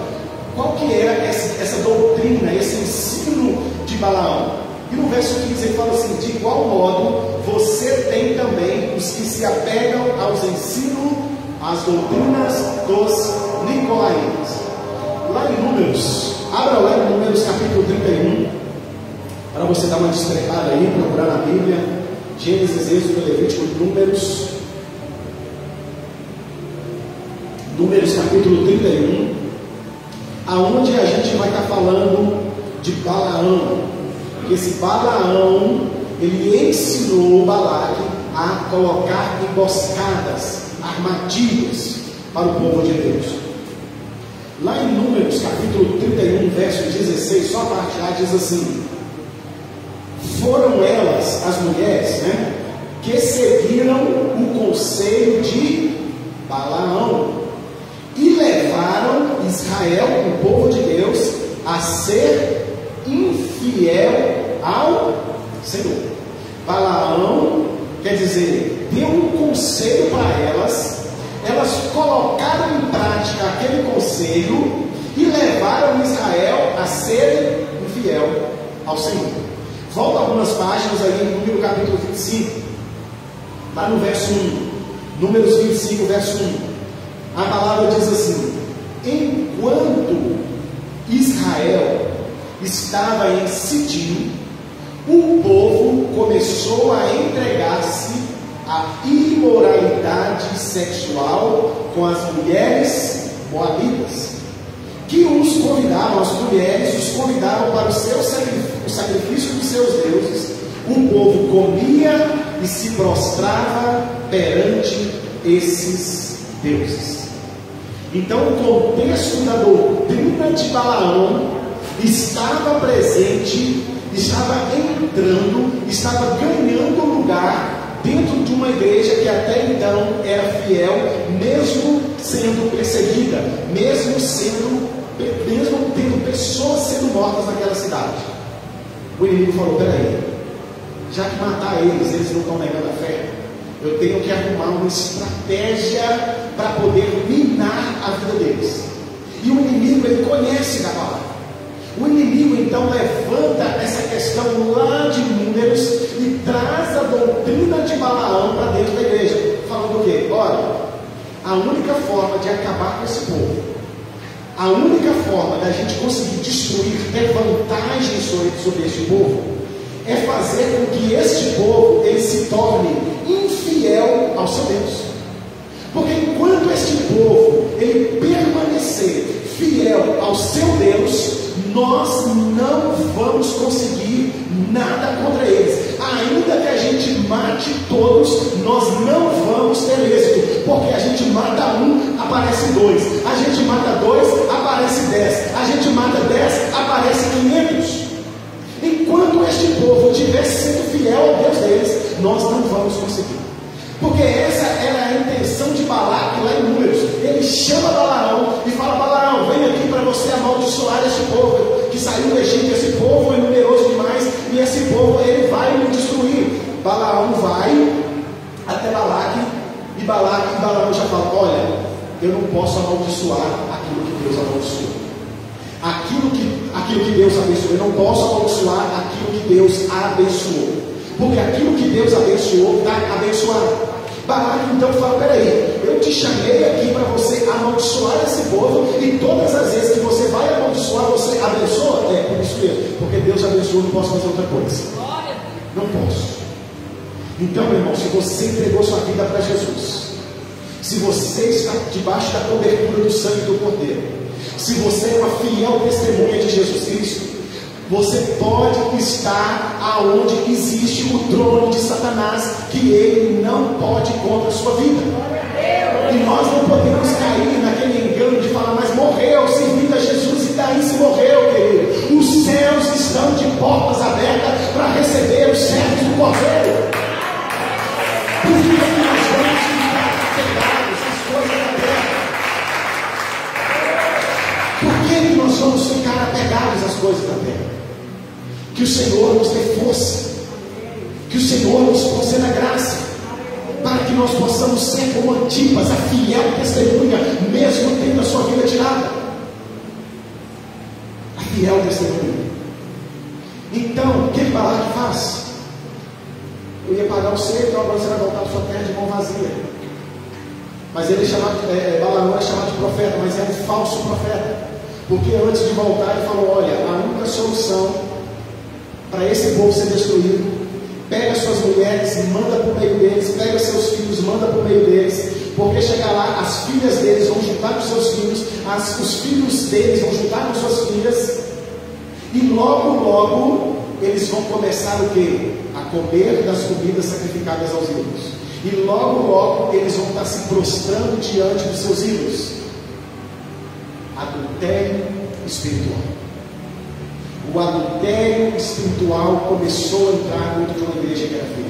qual que é essa doutrina, esse ensino de Balaão. E no verso 15 ele fala assim: de igual modo você tem também os que se apegam aos ensinos, às doutrinas dos nicolaítas. Lá em Números, abra lá em Números capítulo 31, para você dar uma destrepada aí, procurar na Bíblia, Gênesis, Êxodo, Levítico, Números capítulo 31, aonde a gente vai estar falando de Balaão. Esse Balaão, ele ensinou Balaque a colocar emboscadas, armadilhas para o povo de Deus. Lá em Números capítulo 31, verso 16, só a parte A diz assim: foram elas, as mulheres, que seguiram o conselho de Balaão e levaram Israel, o povo de Deus, a ser infiel ao Senhor. Balaão, quer dizer, deu um conselho para elas, elas colocaram em prática aquele conselho e levaram Israel a ser infiel ao Senhor. Volta algumas páginas aí em Número capítulo 25, lá no verso 1, Números 25, verso 1, a palavra diz assim: enquanto Israel estava em Sitim, o povo começou a entregar-se à imoralidade sexual com as mulheres moabitas, que os convidavam, as mulheres os convidavam para o sacrifício dos seus deuses. O povo comia e se prostrava perante esses deuses. Então o contexto da doutrina de Balaão estava presente, estava entrando, estava ganhando lugar dentro de uma igreja que até então era fiel, mesmo sendo perseguida, mesmo tendo pessoas sendo mortas naquela cidade. O inimigo falou: peraí, já que matar eles não estão negando a fé, eu tenho que arrumar uma estratégia para poder minar a vida deles. E o inimigo, ele conhece da palavra. O inimigo então levanta essa questão lá de Números e traz a doutrina de Balaão para dentro da igreja, falando o quê? Olha, a única forma de acabar com esse povo, A única forma da gente conseguir destruir, ter vantagem sobre este povo, é fazer com que este povo ele se torne infiel ao seu Deus. Porque enquanto este povo ele permanecer fiel ao seu Deus, nós não vamos conseguir nada contra eles. Ainda que a gente mate todos, nós não vamos ter êxito, porque a gente mata um, aparece 2, a gente mata 2, aparece 10, a gente mata 10, aparece 500. Enquanto este povo estiver sendo fiel ao Deus deles, nós não vamos conseguir. Porque essa era a intenção de Balaque lá em Números. Ele chama Balaão e fala: Balaão, vem aqui para você amaldiçoar este povo que saiu do Egito. Esse povo é numeroso demais e esse povo ele vai me destruir. Balaão vai até Balaque e Balaão já fala: olha, eu não posso amaldiçoar aquilo que Deus amaldiçoou. Aquilo que Deus abençoou, eu não posso amaldiçoar aquilo que Deus abençoou, porque aquilo que Deus abençoou está abençoado. Balaque então fala: peraí, eu te chamei aqui para você amaldiçoar esse povo, e todas as vezes que você vai amaldiçoar, você abençoa? É, por isso mesmo, porque Deus abençoou, não posso fazer outra coisa. Não posso. Então, meu irmão, se você entregou sua vida para Jesus, se você está debaixo da cobertura do sangue do Cordeiro, se você é uma fiel testemunha de Jesus Cristo, você pode estar aonde existe o trono de Satanás, que ele não pode contra a sua vida. E nós não podemos cair naquele engano de falar: mas morreu, servindo a Jesus, e daí se morreu, querido. Os céus estão de portas abertas para receber os servos do Cordeiro. Por que nós vamos ficar pegados às coisas da terra? Por que nós vamos ficar apegados às coisas da terra? Que o Senhor nos dê força, que o Senhor nos conceda graça, para que nós possamos ser como Antipas, a fiel testemunha, mesmo tendo a sua vida tirada. A fiel testemunha. Então, o que Balaque faz? Eu ia pagar o seu, então agora você vai voltar para sua terra de mão vazia. Mas ele Balaão é chamado de profeta, mas é um falso profeta, porque antes de voltar ele falou: olha, a única solução para esse povo ser destruído, pega suas mulheres e manda por meio deles, pega seus filhos, manda por meio deles, porque chegar lá, as filhas deles vão juntar com seus filhos, os filhos deles vão juntar com suas filhas, e logo eles vão começar o quê? A comer das comidas sacrificadas aos ídolos, e logo eles vão estar se prostrando diante dos seus ídolos. Adultério espiritual. O adultério espiritual começou a entrar dentro de uma igreja que era fiel.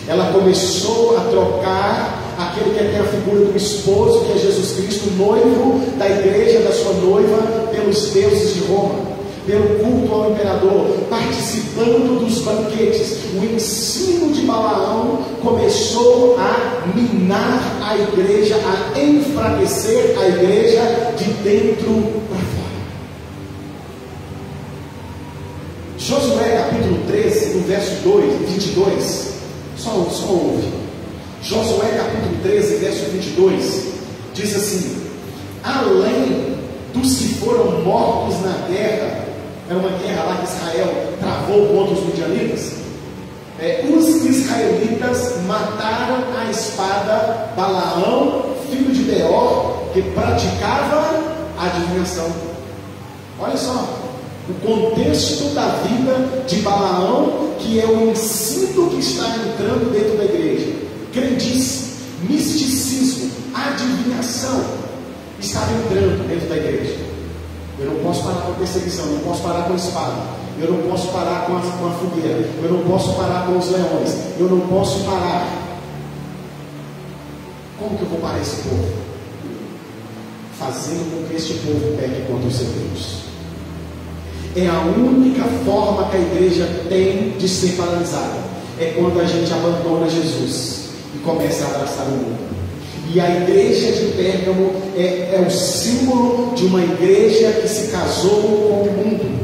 Ela começou a trocar aquele que tem a figura do esposo, que é Jesus Cristo, noivo da igreja, da sua noiva, pelos deuses de Roma, pelo culto ao imperador, participando dos banquetes. O ensino de Balaão começou a minar a igreja, a enfraquecer a igreja de dentro para fora. Josué capítulo 13, no verso 22, só ouve. Josué capítulo 13, verso 22, diz assim: além dos que foram mortos na guerra, era uma guerra lá que Israel travou contra os midianitas, os israelitas mataram à espada Balaão, filho de Beor, que praticava a adivinhação. Olha só o contexto da vida de Balaão, que é o ensino que está entrando dentro da igreja. Crendice, misticismo, adivinhação estava entrando dentro da igreja. Eu não posso parar com a perseguição, eu não posso parar com a espada, eu não posso parar com a fogueira, eu não posso parar com os leões, eu não posso parar. Como que eu vou parar esse povo? Fazendo com que este povo pegue contra o seu Deus. É a única forma que a igreja tem de ser paralisada, é quando a gente abandona Jesus e começa a abraçar o mundo. E a igreja de Pérgamo é o símbolo de uma igreja que se casou com o mundo.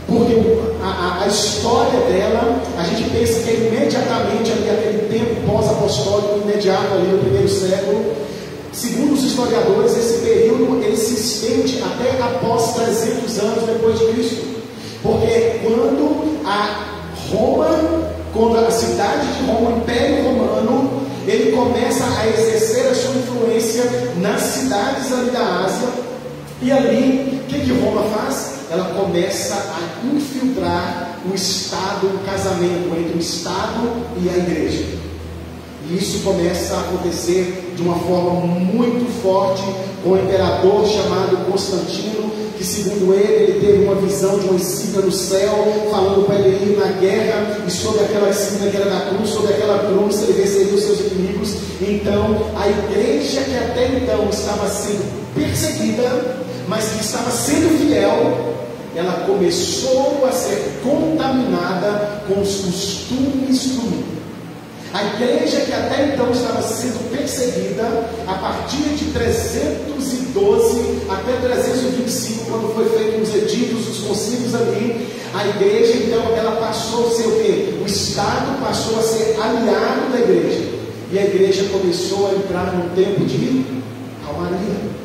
Porque a história dela, a gente pensa que imediatamente ali, aquele tempo pós-apostólico, imediato ali no primeiro século, Segundo os historiadores, esse período ele se estende até após 300 anos depois de Cristo, porque quando a cidade de Roma, o Império Romano, ele começa a exercer a sua influência nas cidades ali da Ásia, e ali, o que Roma faz? Ela começa a infiltrar o Estado, o casamento entre o Estado e a igreja. E isso começa a acontecer de uma forma muito forte com o imperador chamado Constantino, que segundo ele teve uma visão de uma insígnia no céu, falando para ele ir na guerra, e sobre aquela insígnia que era da cruz, sobre aquela cruz ele venceria os seus inimigos. Então a igreja, que até então estava sendo perseguida, mas que estava sendo fiel, ela começou a ser contaminada com os costumes do mundo. A igreja, que até então estava sendo perseguida, a partir de 312 até 325, quando foi feito os editos, os concílios ali, a igreja então ela passou a ser o quê? O Estado passou a ser aliado da igreja, e a igreja começou a entrar num tempo de calmaria.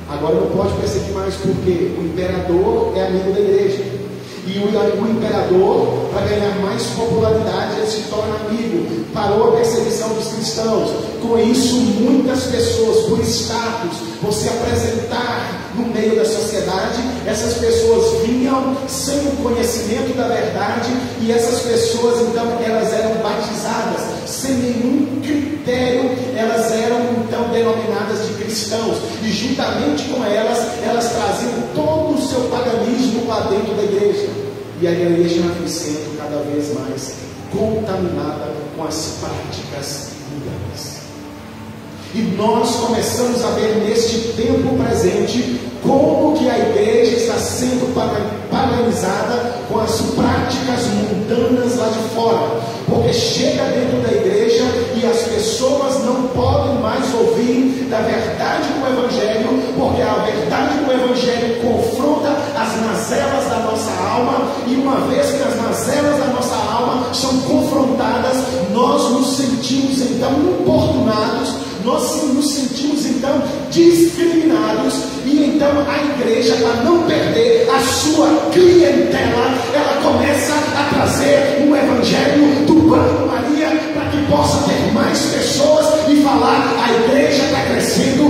Agora não pode perseguir mais, porque o imperador é amigo da igreja. E o imperador, para ganhar mais popularidade, ele se torna amigo. Parou a perseguição dos cristãos. Com isso, muitas pessoas, por status, por se apresentar no meio da sociedade, essas pessoas vinham sem o conhecimento da verdade, e essas pessoas, então, elas eram batizadas sem nenhum critério, elas eram então denominadas de cristãos, e juntamente com elas traziam todo o seu paganismo lá dentro da igreja, e a igreja foi sendo cada vez mais contaminada com as práticas mundanas. E nós começamos a ver neste tempo presente como que a igreja está sendo paganizada com as práticas mundanas lá de fora, porque chega dentro da igreja e as pessoas não podem mais ouvir da verdade do Evangelho, porque a verdade do Evangelho confronta as mazelas da nossa alma, e uma vez que as mazelas da nossa alma são confrontadas, nós nos sentimos então importunados, nós nos sentimos então discriminados, e então a igreja, para não perder a sua clientela, ela começa a trazer um evangelho do banho-maria, para que possa ter mais pessoas e falar: a igreja está crescendo,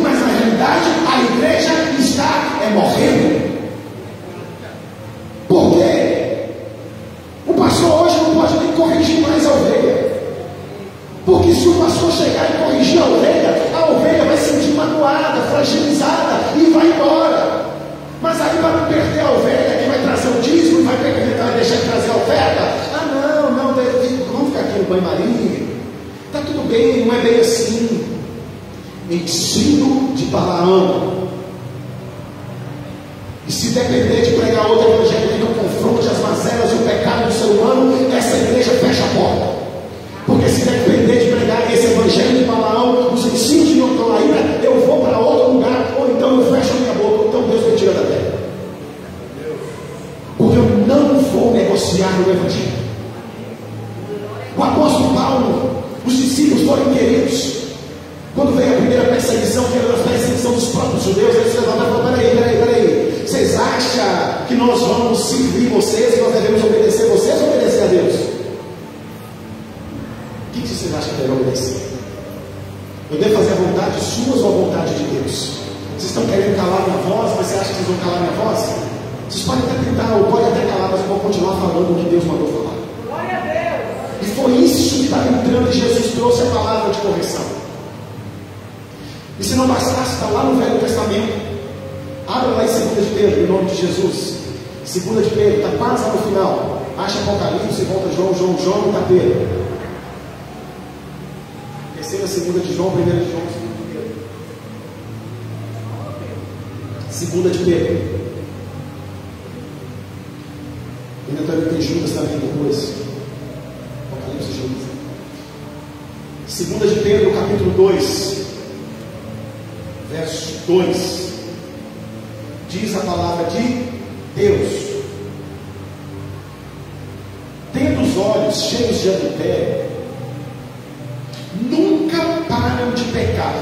mas na realidade a igreja está morrendo. Por quê? O pastor hoje não pode nem corrigir mais a ovelha, porque se o pastor chegar e corrigir a ovelha vai se sentir magoada, fragilizada e vai embora. Mas aí, para não perder a ovelha, que vai trazer o dízimo e vai deixar de trazer a oferta, vamos ficar aqui no banho-maria, está tudo bem, não é bem assim. Ensino de Balaão. E se depender de pregar outro evangelho que não confronte as mazelas e o pecado do ser humano, essa igreja fecha a porta. Porque se depender de pregar esse evangelho de Balaão, os ensinos de Nicolaína, eu vou para outro lugar, ou então eu fecho a minha boca, ou então Deus me tira da terra. Porque eu não vou negociar o evangelho. O apóstolo Paulo, os discípulos foram queridos. Quando veio a primeira perseguição, que era a perseguição dos próprios judeus, eles se levantaram e falaram: peraí, vocês acham que nós vamos servir vocês, que nós devemos obedecer vocês ou obedecer a Deus? O que vocês acham que devem obedecer? Eu devo fazer a vontade suas ou a vontade de Deus? Vocês estão querendo calar minha voz, mas você acha que vocês vão calar minha voz? Vocês podem até tentar, ou podem até calar, mas eu vou continuar falando o que Deus mandou falar. Glória a Deus! E foi isso que está entrando, e Jesus trouxe a palavra de correção. E se não bastasse, está lá no Velho Testamento. Abra lá em 2 de Pedro, em nome de Jesus. 2 de Pedro, está quase lá no final. Acha Apocalipse, volta João no Pedro. Terceira, 2 de João, 1 de João, 2 de Pedro. 2 de Pedro. Ainda tem Judas também depois. Apocalipse e Judas. 2 de Pedro, capítulo 2. Verso 2, diz a palavra de Deus: tendo os olhos cheios de adultério, nunca param param de pecar,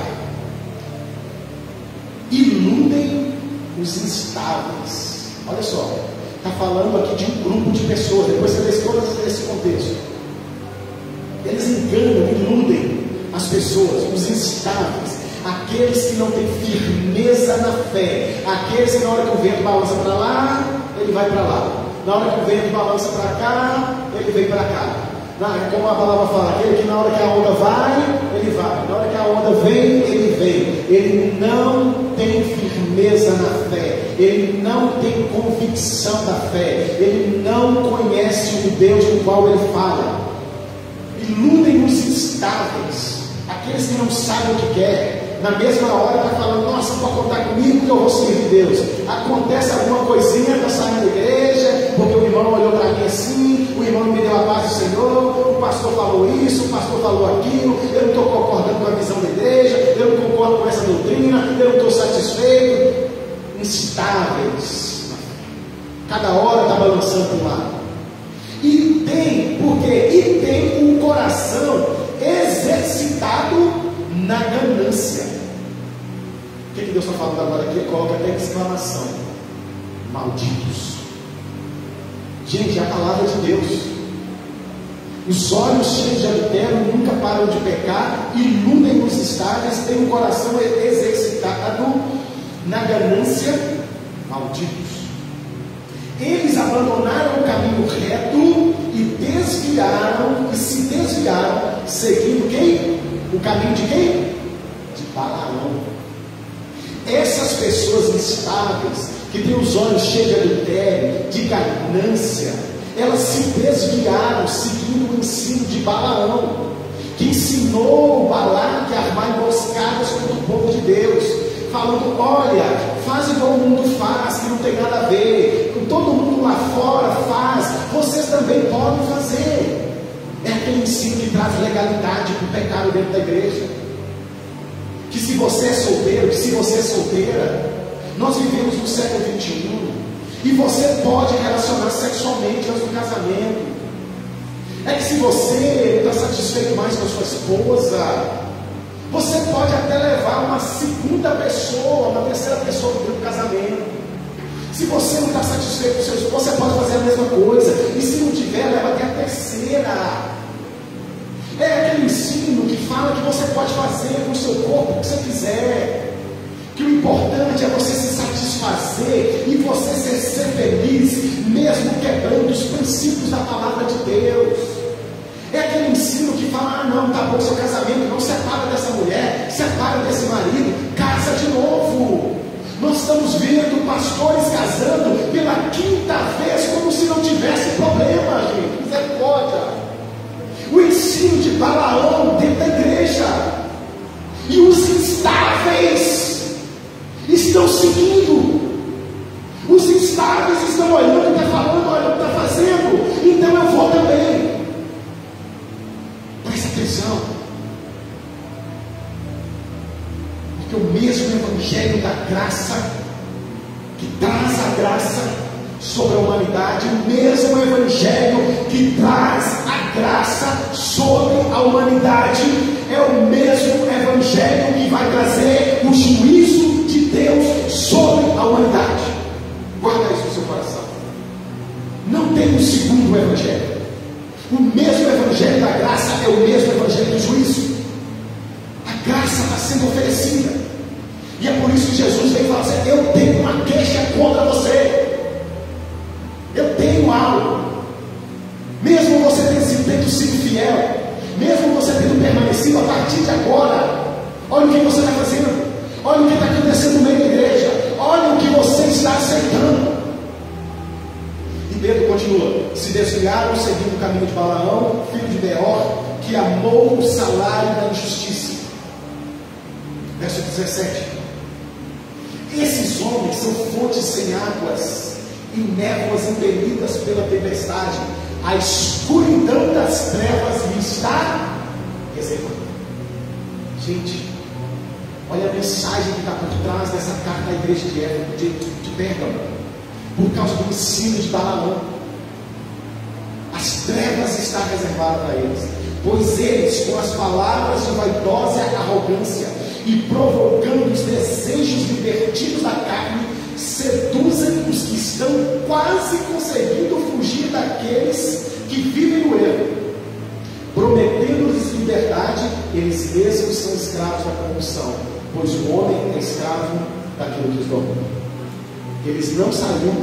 iludem os instáveis. Olha só, está falando aqui de um grupo de pessoas. Depois você lê todo esse contexto. Eles enganam, iludem as pessoas, os instáveis, aqueles que não têm firmeza na fé, aqueles que na hora que o vento balança para lá, ele vai para lá, na hora que o vento balança para cá, ele vem para cá. Como a palavra fala, aquele que na hora que a onda vai, ele vai, na hora que a onda vem, ele vem. Ele não tem firmeza na fé, ele não tem convicção da fé, ele não conhece o Deus do qual ele fala. Iludem os instáveis, aqueles que não sabem o que quer. Na mesma hora está falando, nossa, pode contar comigo que eu vou servir Deus. Acontece alguma coisinha, está saindo da igreja, porque o irmão olhou para mim assim, o irmão me deu a paz do Senhor, o pastor falou isso, o pastor falou aquilo, eu não estou concordando com a visão da igreja, eu não concordo com essa doutrina, eu não estou satisfeito. Instáveis, cada hora está balançando para um lado. E tem um coração exercitado na ganância. O que Deus está falando agora aqui? Coloca até exclamação: malditos. Gente, é a palavra de Deus. Os olhos cheios de adultério nunca param de pecar, iludem os instáveis, têm um coração exercitado na ganância, malditos. Eles abandonaram o caminho reto e se desviaram, seguindo quem? O caminho de quem? De Balaão. Essas pessoas instáveis, que têm os olhos cheios de adultério, de ganância, elas se desviaram, seguindo o ensino de Balaão, que ensinou o Balaque a armar emboscadas contra o povo de Deus, falando: olha, faz igual o mundo faz, que não tem nada a ver, todo mundo lá fora faz, vocês também podem fazer. É aquele ensino que traz legalidade para o pecado dentro da igreja. Que se você é solteiro, que se você é solteira, nós vivemos no século 21 e você pode relacionar sexualmente antes do casamento. É que se você não está satisfeito mais com a sua esposa, você pode até levar uma segunda pessoa, uma terceira pessoa para o casamento. Se você não está satisfeito com o seu esposo, você pode fazer a mesma coisa. E se não tiver, leva até a terceira. É aquele ensino que fala que você pode fazer com o seu corpo o que você quiser. Que o importante é você se satisfazer e você ser feliz, mesmo quebrando os princípios da palavra de Deus. É aquele ensino que fala: ah, não, tá bom seu casamento, não separa dessa mulher, separa desse marido, casa de novo. Nós estamos vendo pastores casando pela quinta vez, como se não tivesse problema, gente. Misericórdia. O ensino de Balaão dentro da igreja. E os instáveis estão seguindo. Os instáveis estão olhando e estão falando: olha o que está fazendo, então eu vou também. Presta atenção. Porque o mesmo evangelho da graça, que traz a graça sobre a humanidade, o mesmo evangelho que traz a graça sobre a humanidade, é o mesmo evangelho que vai trazer o juízo de Deus sobre a humanidade. Guarda isso no seu coração. Não tem um segundo evangelho. O mesmo evangelho da graça é o mesmo evangelho do juízo. A graça está sendo oferecida. E é por isso que Jesus vem falar assim: eu tenho uma queixa contra você. Eu tenho algo. Mesmo você tendo sido fiel, mesmo você tendo permanecido, a partir de agora, olha o que você está fazendo, olha o que está acontecendo no meio da igreja, olha o que você está aceitando. E Pedro continua: se desviaram seguindo o caminho de Balaão, filho de Beor, que amou o salário da injustiça. Verso 17: esses homens são fontes sem águas e névoas impelidas pela tempestade. A escuridão das trevas lhe está reservada. Gente, olha a mensagem que está por trás dessa carta à igreja de Pérgamo. Por causa do ensino de Balaão, as trevas estão reservadas para eles. pois eles, com as palavras de vaidosa arrogância e provocando os desejos libertinos da carne, seduzem os que estão quase conseguindo fugir daqueles que vivem no erro. Prometendo-lhes liberdade, eles mesmos são escravos da corrupção, pois o homem é escravo daquilo que os domina. Eles não saíam,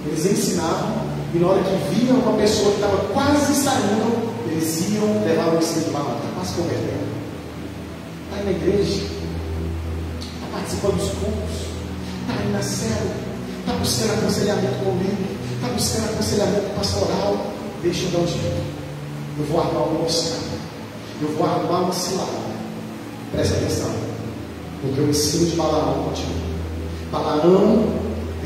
eles ensinavam, e na hora que viam uma pessoa que estava quase saindo, eles iam levar o ensino de Balaão, está quase convertendo, está aí na igreja, está participando dos cultos, está aí na célula, está buscando aconselhamento comigo, está buscando aconselhamento pastoral. Deixa eu dar um jeito, eu vou armar uma moscada, eu vou armar uma cilada. Presta atenção, porque o ensino de Balaão continua. Balaão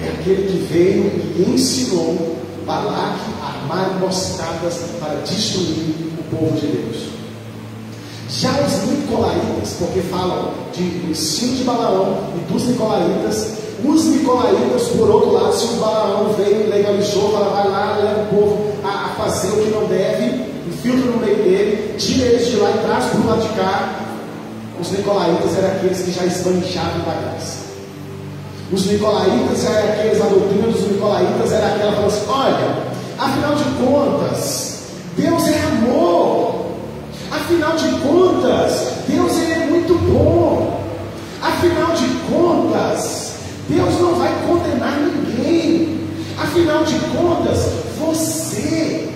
é aquele que veio e ensinou Balaque a armar emboscadas para destruir o povo de Deus. Já os nicolaítas, porque falam do ensino de Balaão e dos nicolaítas, os nicolaítas, por outro lado, se o Balaão veio e legalizou, fala, vai lá, leva o povo a fazer o que não deve, infiltra no meio dele, tira eles de lá e traz para o lado de cá. Os nicolaítas eram aqueles que já esbanjavam da graça. Os nicolaítas eram aqueles, a doutrina dos nicolaítas era aquela, falou assim, olha, afinal de contas, Deus é amor, afinal de contas, Deus é muito bom, afinal de contas, Deus não vai condenar ninguém, afinal de contas, você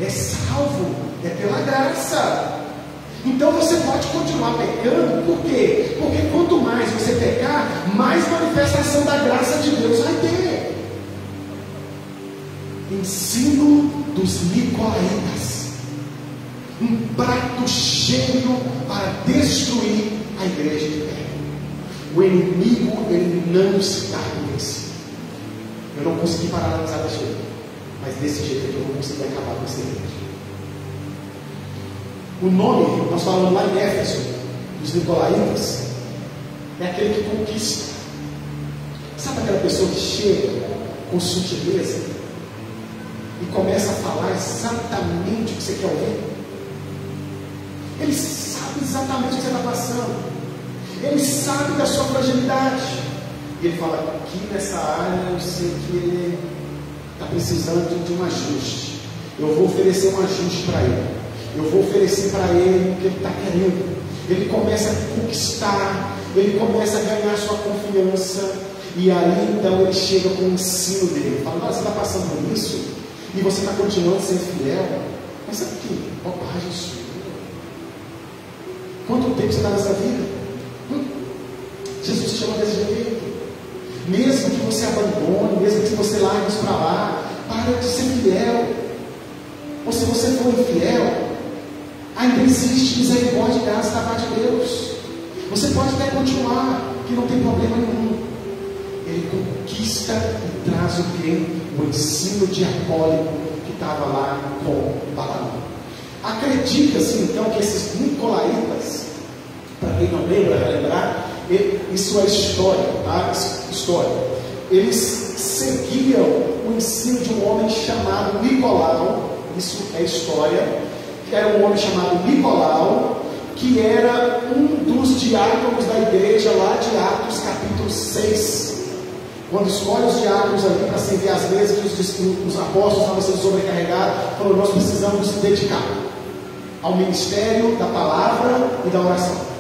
é salvo, é pela graça. Então você pode continuar pecando, por quê? Porque quanto mais você pecar, mais manifestação da graça de Deus vai ter. Ensino dos nicolaítas, um prato cheio para destruir a igreja de pé. O inimigo, ele não está convencido. Eu não consegui paralisar desse jeito, mas desse jeito eu não consegui acabar com essa igreja. O nome, nós falamos lá em Éfeso, dos nicolaítas, é aquele que conquista. Sabe aquela pessoa que chega com sutileza e começa a falar exatamente o que você quer ouvir? Ele sabe exatamente o que você está passando, ele sabe da sua fragilidade, e ele fala, aqui nessa área eu sei que ele está precisando de um ajuste, eu vou oferecer um ajuste para ele. Eu vou oferecer para ele o que ele está querendo. Ele começa a conquistar, ele começa a ganhar sua confiança, e aí então ele chega com o ensino dele. Fala, você está passando por isso, e você está continuando a ser fiel, mas sabe que bobagem isso? Quanto tempo você está nessa vida? Jesus te chama desse jeito. Mesmo que você abandone, mesmo que você largue isso para lá, para de ser fiel. Ou se você for infiel, ainda existe misericórdia e graça da parte de Deus. Você pode até continuar, que não tem problema nenhum. Ele conquista e traz o que? O ensino diabólico que estava lá com Balaão. Acredita-se então que esses nicolaítas, para quem não lembra, vai lembrar, isso é história, tá? História. Eles seguiam o ensino de um homem chamado Nicolau. Isso é história. Era um homem chamado Nicolau, que era um dos diáconos da igreja lá de Atos capítulo 6, quando escolhe os diáconos ali para servir as mesas, os apóstolos estavam sendo sobrecarregados, falou, nós precisamos nos dedicar ao ministério da palavra e da oração.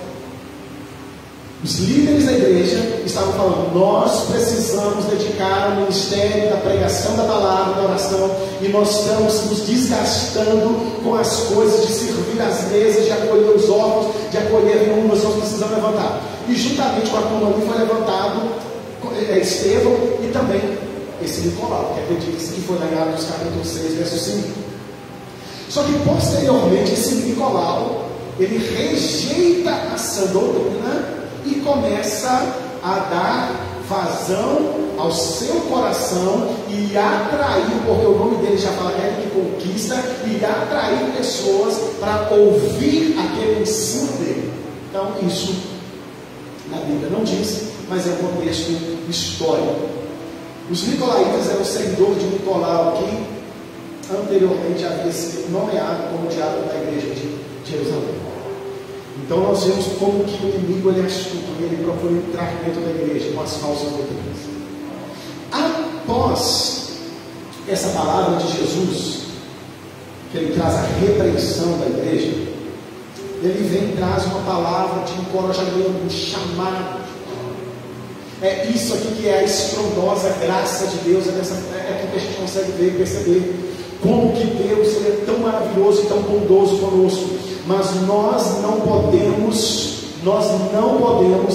Os líderes da igreja estavam falando, nós precisamos dedicar ao ministério da pregação da palavra, da oração, e nós estamos nos desgastando com as coisas de servir as mesas, de acolher os órfãos, de acolher a viúvas, nós precisamos levantar. E juntamente com a turma ali foi levantado Estevão e também esse Nicolau, que acredita-se que foi lá em Atos capítulo 6, verso 5. Só que posteriormente esse Nicolau, ele rejeita a sã doutrina e começa a dar vazão ao seu coração e atrair, porque o nome dele já fala que é que conquista, e atrair pessoas para ouvir aquele ensino dele. Então isso na Bíblia não diz, mas é um contexto histórico. Os nicolaítas eram seguidores de Nicolau, que anteriormente havia sido nomeado como diácono da igreja de Jerusalém. Então nós vemos como que o inimigo ele é astuto e ele procura entrar dentro da igreja com as falsas doutrinas. Após essa palavra de Jesus, que ele traz a repreensão da igreja, ele vem e traz uma palavra de encorajamento, um chamado. É isso aqui que é a estrondosa graça de Deus, é aqui que a gente consegue ver e perceber como que Deus ele é tão maravilhoso e tão bondoso conosco. Mas nós não podemos,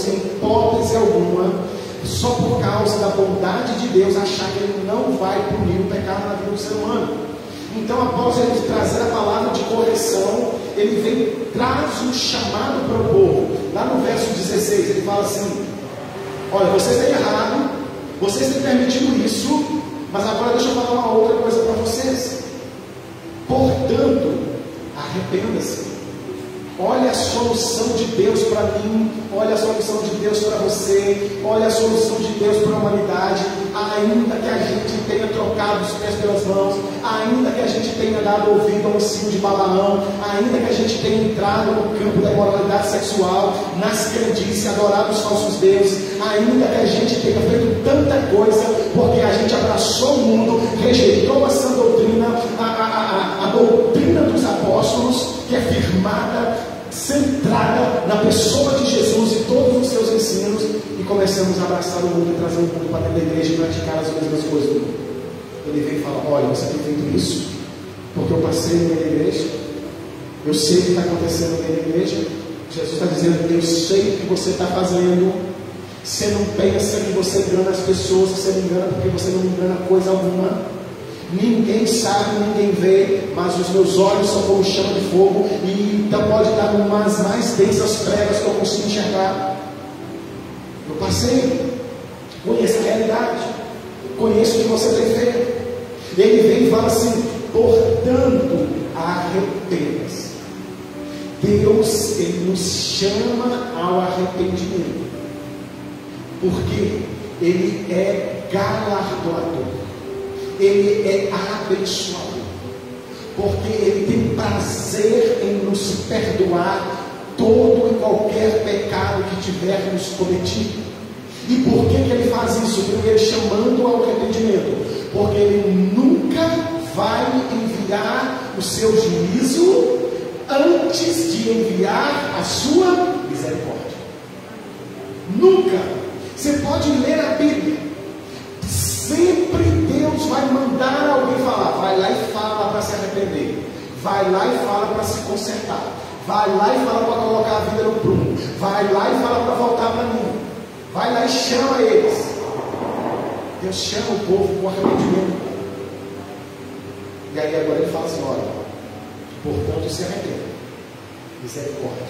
em hipótese alguma, só por causa da bondade de Deus, achar que Ele não vai punir o pecado na vida do ser humano. Então, após ele trazer a palavra de correção, ele vem, traz um chamado para o povo. Lá no verso 16, ele fala assim: olha, vocês têm errado, vocês têm permitido isso, mas agora deixa eu falar uma outra coisa para vocês. Portanto, arrependa-se. Olha a solução de Deus para mim, olha a solução de Deus para você, olha a solução de Deus para a humanidade. Ainda que a gente tenha trocado os pés pelas mãos, ainda que a gente tenha dado ouvido ao ensino de Balaão, ainda que a gente tenha entrado no campo da imoralidade sexual, nas crendices, adorado os falsos deuses, ainda que a gente tenha feito tanta coisa, porque a gente abraçou o mundo, rejeitou a sã doutrina, a doutrina dos apóstolos, que é firmada, centrada na pessoa de Jesus e todos os seus ensinos, e começamos a abraçar o mundo e trazer o mundo para dentro da igreja e praticar as mesmas coisas do mundo. Ele vem e fala: olha, você tem feito isso porque eu passei na minha igreja, eu sei o que está acontecendo na minha igreja. Jesus está dizendo: eu sei o que você está fazendo. Você não pensa que você engana as pessoas, você me engana porque você não me engana coisa alguma. Ninguém sabe, ninguém vê, mas os meus olhos são como chama de fogo, e então pode dar umas mais densas trevas que eu consigo enxergar. Eu passei, conheço a realidade, conheço o que você tem feito. Ele vem e fala assim: portanto, arrependa-se. Deus, Ele nos chama ao arrependimento, porque Ele é galardoador. Ele é abençoador, porque Ele tem prazer em nos perdoar todo e qualquer pecado que tivermos cometido. E por que Ele faz isso? Primeiro, chamando ao arrependimento, porque Ele nunca vai enviar o seu juízo antes de enviar a sua misericórdia. Nunca. Você pode ler a Bíblia, sempre Deus vai mandar alguém falar: vai lá e fala para se arrepender, vai lá e fala para se consertar, vai lá e fala para colocar a vida no prumo, vai lá e fala para voltar para mim, vai lá e chama eles. Deus chama o povo com arrependimento. E aí agora Ele fala assim: olha, portanto se arrependa. Misericórdia,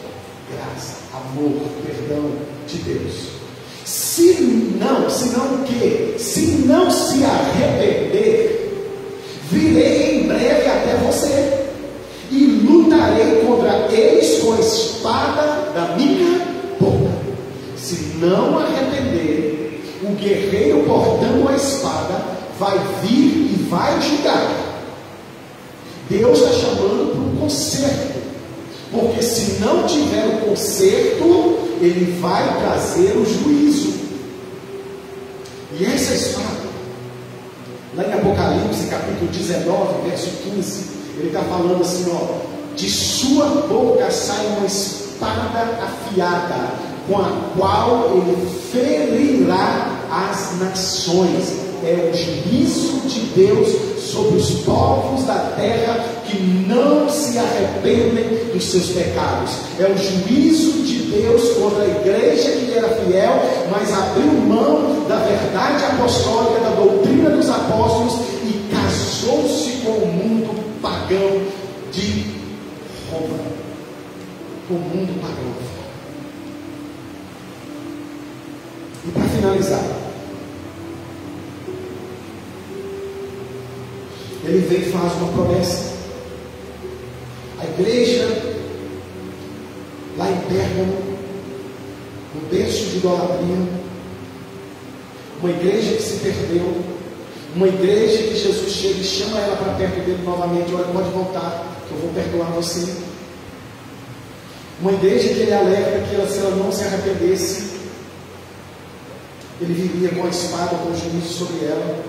graça, amor, perdão de Deus. Se não o quê? Se não se arrepender, virei em breve até você e lutarei contra eles com a espada da minha boca. Se não arrepender, o guerreiro portando a espada vai vir e vai julgar. Deus está chamando para um conserto, porque se não tiver o conserto, Ele vai trazer o juízo. E essa espada, lá em Apocalipse capítulo 19, verso 15, ele está falando assim: ó, de sua boca sai uma espada afiada, com a qual Ele ferirá as nações. É o juízo de Deus sobre os povos da terra que não se arrependem dos seus pecados. É o juízo de Deus contra a igreja que era fiel, mas abriu mão da verdade apostólica, da doutrina dos apóstolos, e casou-se com o mundo pagão de Roma, com o mundo pagão. E para finalizar, Ele vem e faz uma promessa. A igreja lá em Pérgamo, no berço de idolatria, uma igreja que se perdeu, uma igreja que Jesus chega e chama ela para perto dele novamente: olha, pode voltar, que eu vou perdoar você. Uma igreja que ele alerta que ela, se ela não se arrependesse, ele viria com a espada, com o juízo sobre ela.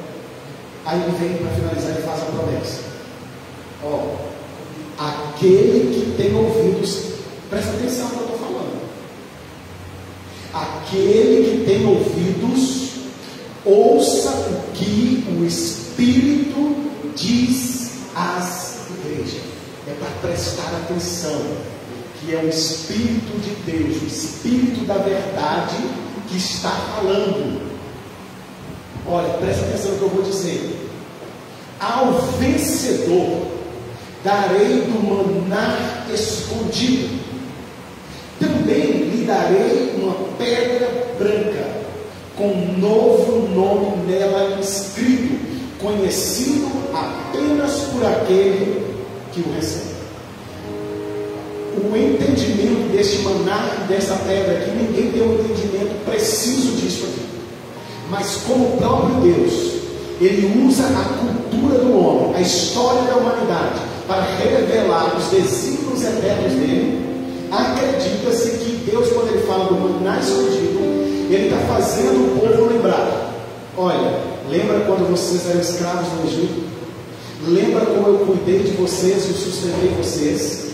Aí ele vem para finalizar e faz a promessa: ó, aquele que tem ouvidos, presta atenção no que eu estou falando. Aquele que tem ouvidos, ouça o que o Espírito diz às igrejas. É para prestar atenção, que é o Espírito de Deus, o Espírito da verdade que está falando. Olha, presta atenção no que eu vou dizer. Ao vencedor darei do maná escondido, também lhe darei uma pedra branca, com um novo nome nela escrito, conhecido apenas por aquele que o recebe. O entendimento deste maná e dessa pedra aqui, ninguém tem um entendimento preciso disso aqui. Mas como o próprio Deus, ele usa a cultura do homem, a história da humanidade, para revelar os desígnios eternos dele, acredita-se que Deus, quando ele fala do maná escondido, ele está fazendo o povo lembrar: olha, lembra quando vocês eram escravos no Egito? Lembra como eu cuidei de vocês e sustentei vocês?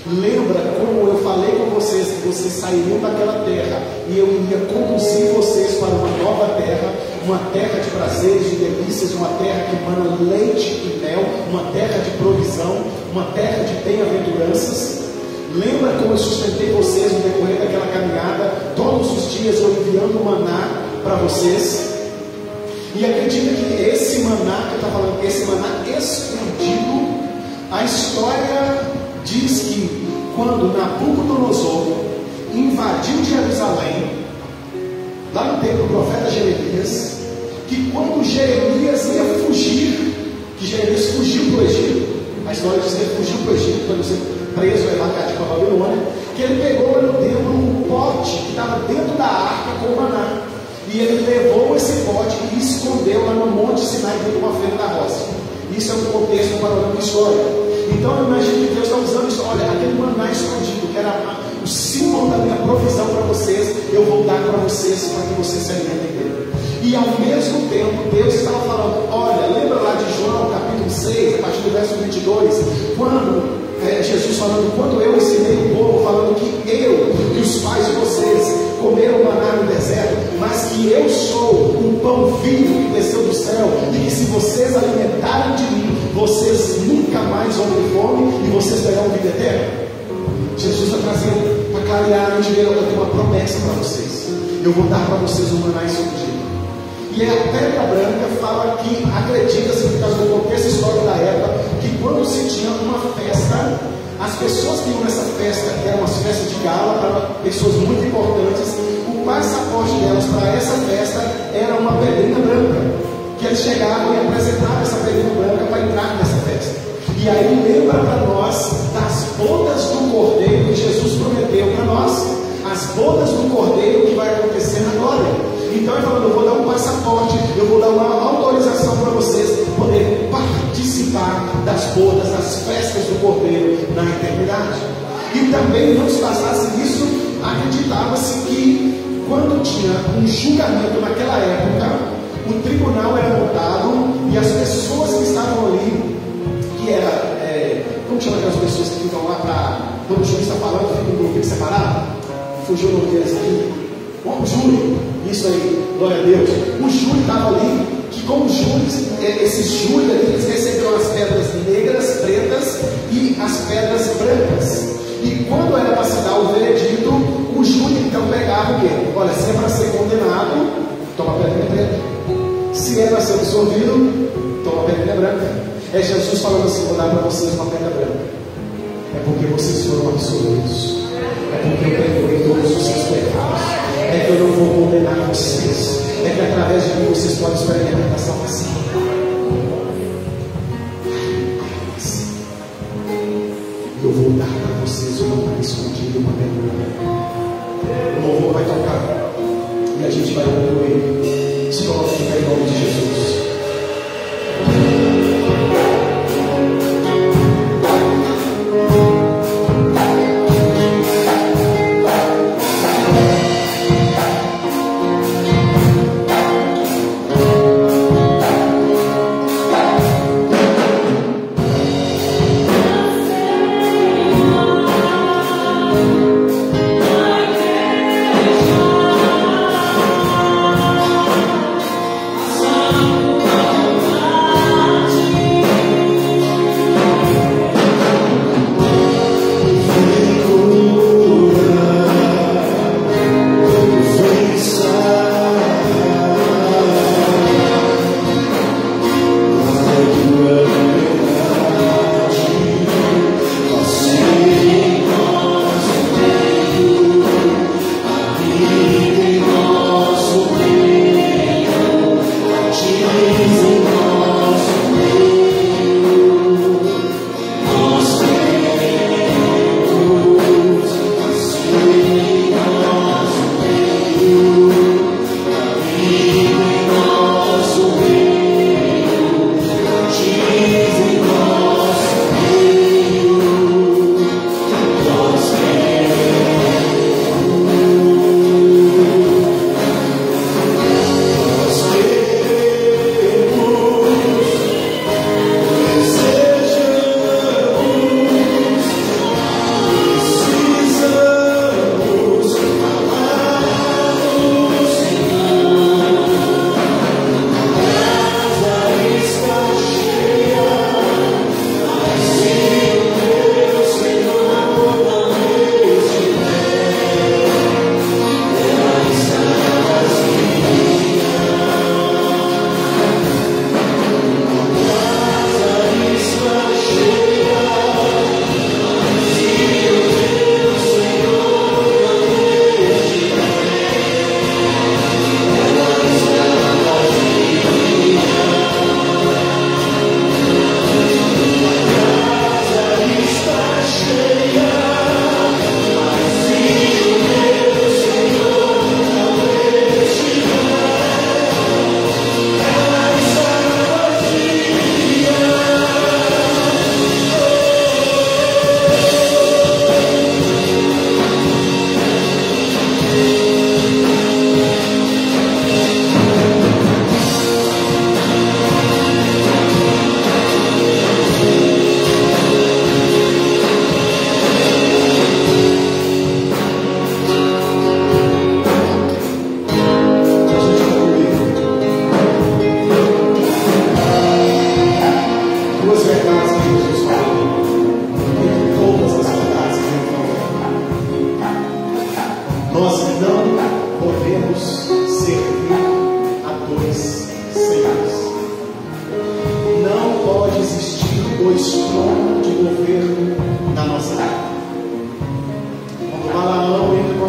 Lembra como eu falei com vocês que vocês sairiam daquela terra e eu iria conduzir vocês para uma nova terra, uma terra de prazeres, de delícias, uma terra que emana leite e mel, uma terra de provisão, uma terra de bem-aventuranças? Lembra como eu sustentei vocês no decorrer daquela caminhada, todos os dias eu enviando maná para vocês? E acredita que esse maná que eu estou falando, esse maná escondido, a história diz que quando Nabucodonosor invadiu Jerusalém, lá no tempo do profeta Jeremias, que quando Jeremias ia fugir, que Jeremias fugiu para o Egito, a história diz que ele fugiu para o Egito, para não ser preso, levado cativo para a Babilônia, que ele pegou lá no templo um pote que estava dentro da arca com o maná, e ele levou esse pote e escondeu lá no Monte Sinai, dentro de uma feira da roça. Isso é um contexto, um panorama histórico. Então eu imagino que Deus está usando isso. Olha, aquele maná escondido, que era o símbolo da minha provisão para vocês, eu vou dar para vocês, para que vocês se alimentem dele. E ao mesmo tempo, Deus estava falando: olha, lembra lá de João capítulo 6, a partir do verso 22, quando Jesus falando, quando eu ensinei o povo, falando que os pais de vocês comeram maná no deserto, mas que eu sou um pão vivo que desceu do céu, e que se vocês alimentarem de mim, vocês nunca mais vão ter fome e vocês terão vida eterna. Jesus está trazendo para clarear a mente dele: eu tenho uma promessa para vocês, eu vou dar para vocês um maná escondido. E a pedra branca fala que, acredita-se, por causa do contexto histórico da época, que quando se tinha uma festa, as pessoas que iam nessa festa, que eram as festas de gala, para pessoas muito importantes, o passaporte delas para essa festa era uma pedrinha branca, que eles chegavam e apresentavam essa pedrinha branca para entrar nessa festa. E aí lembra para nós das bodas do Cordeiro que Jesus prometeu para nós, as bodas do Cordeiro que vai acontecer na glória. Então ele falou: eu vou dar um passaporte, eu vou dar uma autorização para vocês poderem participar das bodas, das festas do Cordeiro na eternidade. E também, não se bastasse nisso, acreditava-se que quando tinha um julgamento naquela época, o tribunal era montado e as pessoas que estavam ali, que era, como chama aquelas pessoas que ficam lá para, quando o juiz está falando, fica um grupinho separado? Fugiu o nome deles aqui. O júri, isso aí, glória a Deus. O júri estava ali, que como júris, esses júris ali, eles receberam as pedras negras, pretas e as pedras brancas. E quando era para se dar o veredito, o júri então pegava o quê? Olha, se é para ser condenado, toma a pedrinha preta. Se é para ser absolvido, toma a pedrinha branca. É Jesus falando assim: vou dar para vocês uma pedra branca. É porque vocês foram absolvidos. É porque eu perdoei todos os seus pecados. É que eu não vou condenar vocês. É que através de mim vocês podem experimentar a salvação. Eu vou dar para vocês uma maná escondida, uma pedra. O louvor vai tocar e a gente vai concluir. Se coloque em nome de Jesus.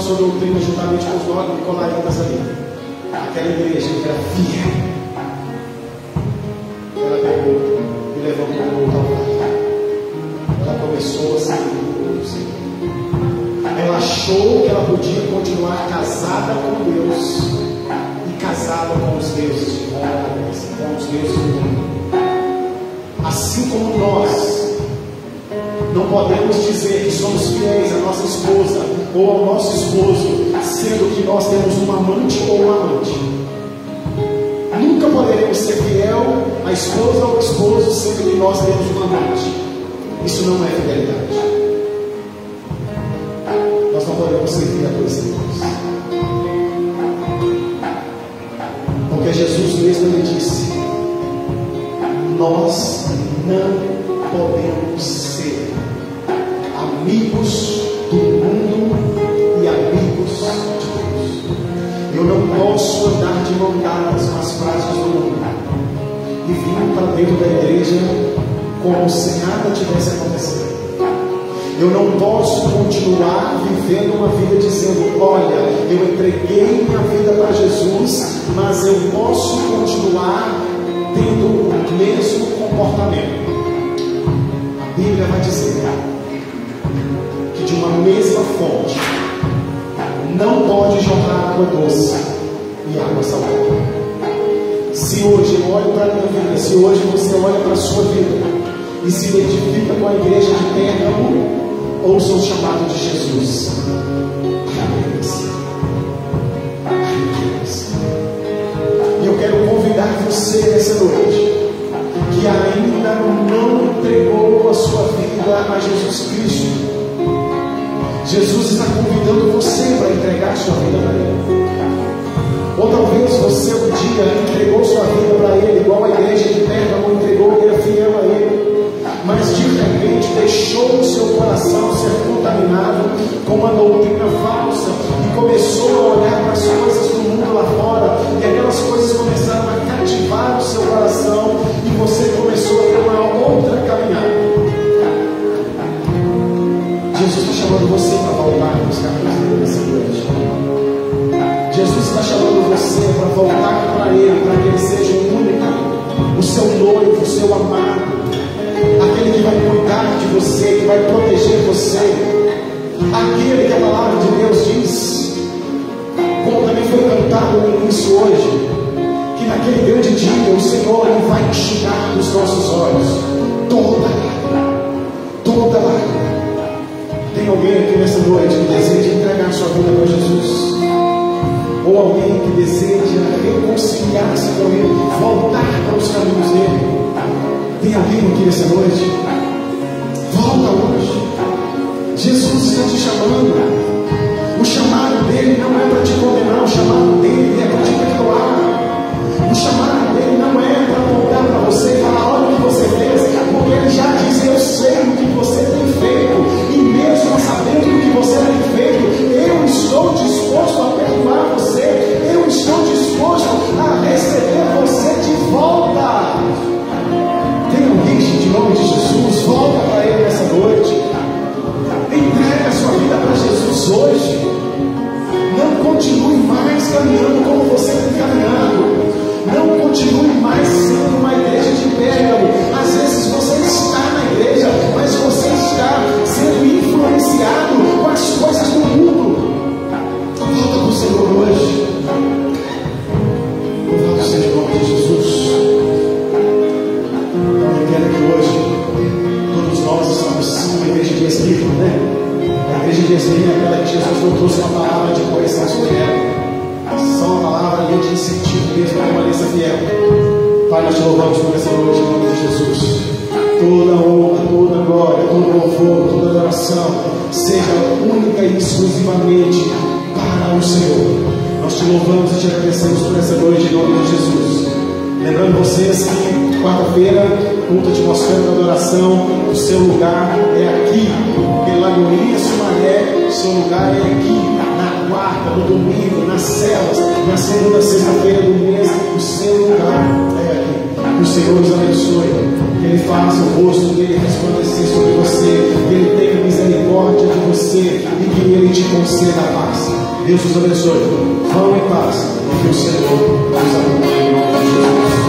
sua doutrina juntamente com os 9 nicolaítas ali. Aquela igreja que era fiel. Ela pegou e levantou o outro altar. Ela começou a servir o Senhor. Ela achou que ela podia continuar casada com Deus e casada com os deuses de Roma, com os deuses do mundo. Assim como nós não podemos dizer que somos fiéis à nossa esposa ou ao nosso esposo, sendo que nós temos um amante ou um amante. Nunca poderemos ser fiel à esposa ou ao esposo, sendo que nós temos um amante. Isso não é fidelidade. Nós não podemos servir a dois senhores. Porque Jesus mesmo lhe disse: nós não podemos ser amigos do mundo e amigos de Deus. Eu não posso andar de mão dadas com as práticas do mundo e vir para dentro da igreja como se nada tivesse acontecido. Eu não posso continuar vivendo uma vida dizendo: olha, eu entreguei minha vida para Jesus, mas eu posso continuar tendo o mesmo comportamento. A Bíblia vai dizer que de uma mesma fonte não pode jorrar água doce e água salgada. Se hoje eu olho para a minha vida, se hoje você olha para a sua vida e se identifica com a igreja de Pérgamo, ouça o chamado de Jesus: arrependa-se. Arrependa-se. E eu quero convidar você nessa noite que ainda não entregou a sua vida a Jesus Cristo. Jesus está convidando você para entregar a sua vida para Ele. Ou talvez você um dia entregou sua vida para Ele, igual a igreja de Pérgamo entregou e era fiel a Ele, mas de repente deixou o seu coração ser contaminado com uma doutrina falsa e começou a olhar para as coisas do mundo lá fora, e aquelas coisas começaram a cativar o seu coração e você começou a ter uma outra caminhada. Jesus está chamando você para voltar para os caminhos dele nessa noite. Jesus está chamando você para voltar para Ele, para que Ele seja o único, o seu noivo, o seu amado, aquele que vai cuidar de você, que vai proteger você, aquele que a palavra de Deus diz, como também foi cantado no início hoje, que naquele grande dia o Senhor Ele vai enxugar dos nossos olhos toda lágrima. Tem alguém aqui nessa noite que deseja entregar sua vida para Jesus? Ou alguém que deseja reconciliar-se com Ele, voltar para os caminhos dele? Tem alguém aqui nessa noite? Volta hoje. Jesus está te chamando. O chamado dele não é para te condenar, o chamado dele é para te perdoar. O chamado dele não é para apontar para você e falar: olha o que você fez, porque ele já diz: eu sei o que você tem feito, e mesmo sabendo o que você tem feito, eu estou disposto a perdoar você, eu estou disposto a receber você de volta. Tem alguém que, em nome de Jesus, volta para Ele nessa noite? Entrega a sua vida para Jesus hoje. Não continue mais caminhando como você tem caminhado. Não continue mais sendo uma igreja de Pérgamo. Às vezes você está na igreja, mas você está sendo influenciado com as coisas do mundo. Volta para o Senhor hoje. Louvado seja o nome de Jesus. Eu quero que hoje todos nós estamos sim uma igreja de Esmirna, né? A igreja de Esmirna é aquela que Jesus não trouxe uma palavra de correção sobre ela, só uma palavra ali de incentivo mesmo para permaneça fiel. Pai, nós te louvamos por essa noite em nome de Jesus. Toda honra, toda glória, todo louvor, toda adoração seja única e exclusivamente para o Senhor. Nós te louvamos e te agradecemos por essa noite em nome de Jesus. Lembrando vocês que quarta-feira, culto de atmosfera da adoração, o seu lugar é aqui, porque Lagoinha Sumaré, o seu lugar é aqui, na quarta, no domingo, nas celas, na segunda, sexta-feira do mês, o seu lugar é aqui. Que o Senhor os abençoe, que Ele faça o rosto dele resplandecer sobre você, que Ele tenha misericórdia de você e que Ele te conceda a paz. Deus os abençoe. Vão em paz e que o Senhor nos acompanhe em nome de Jesus.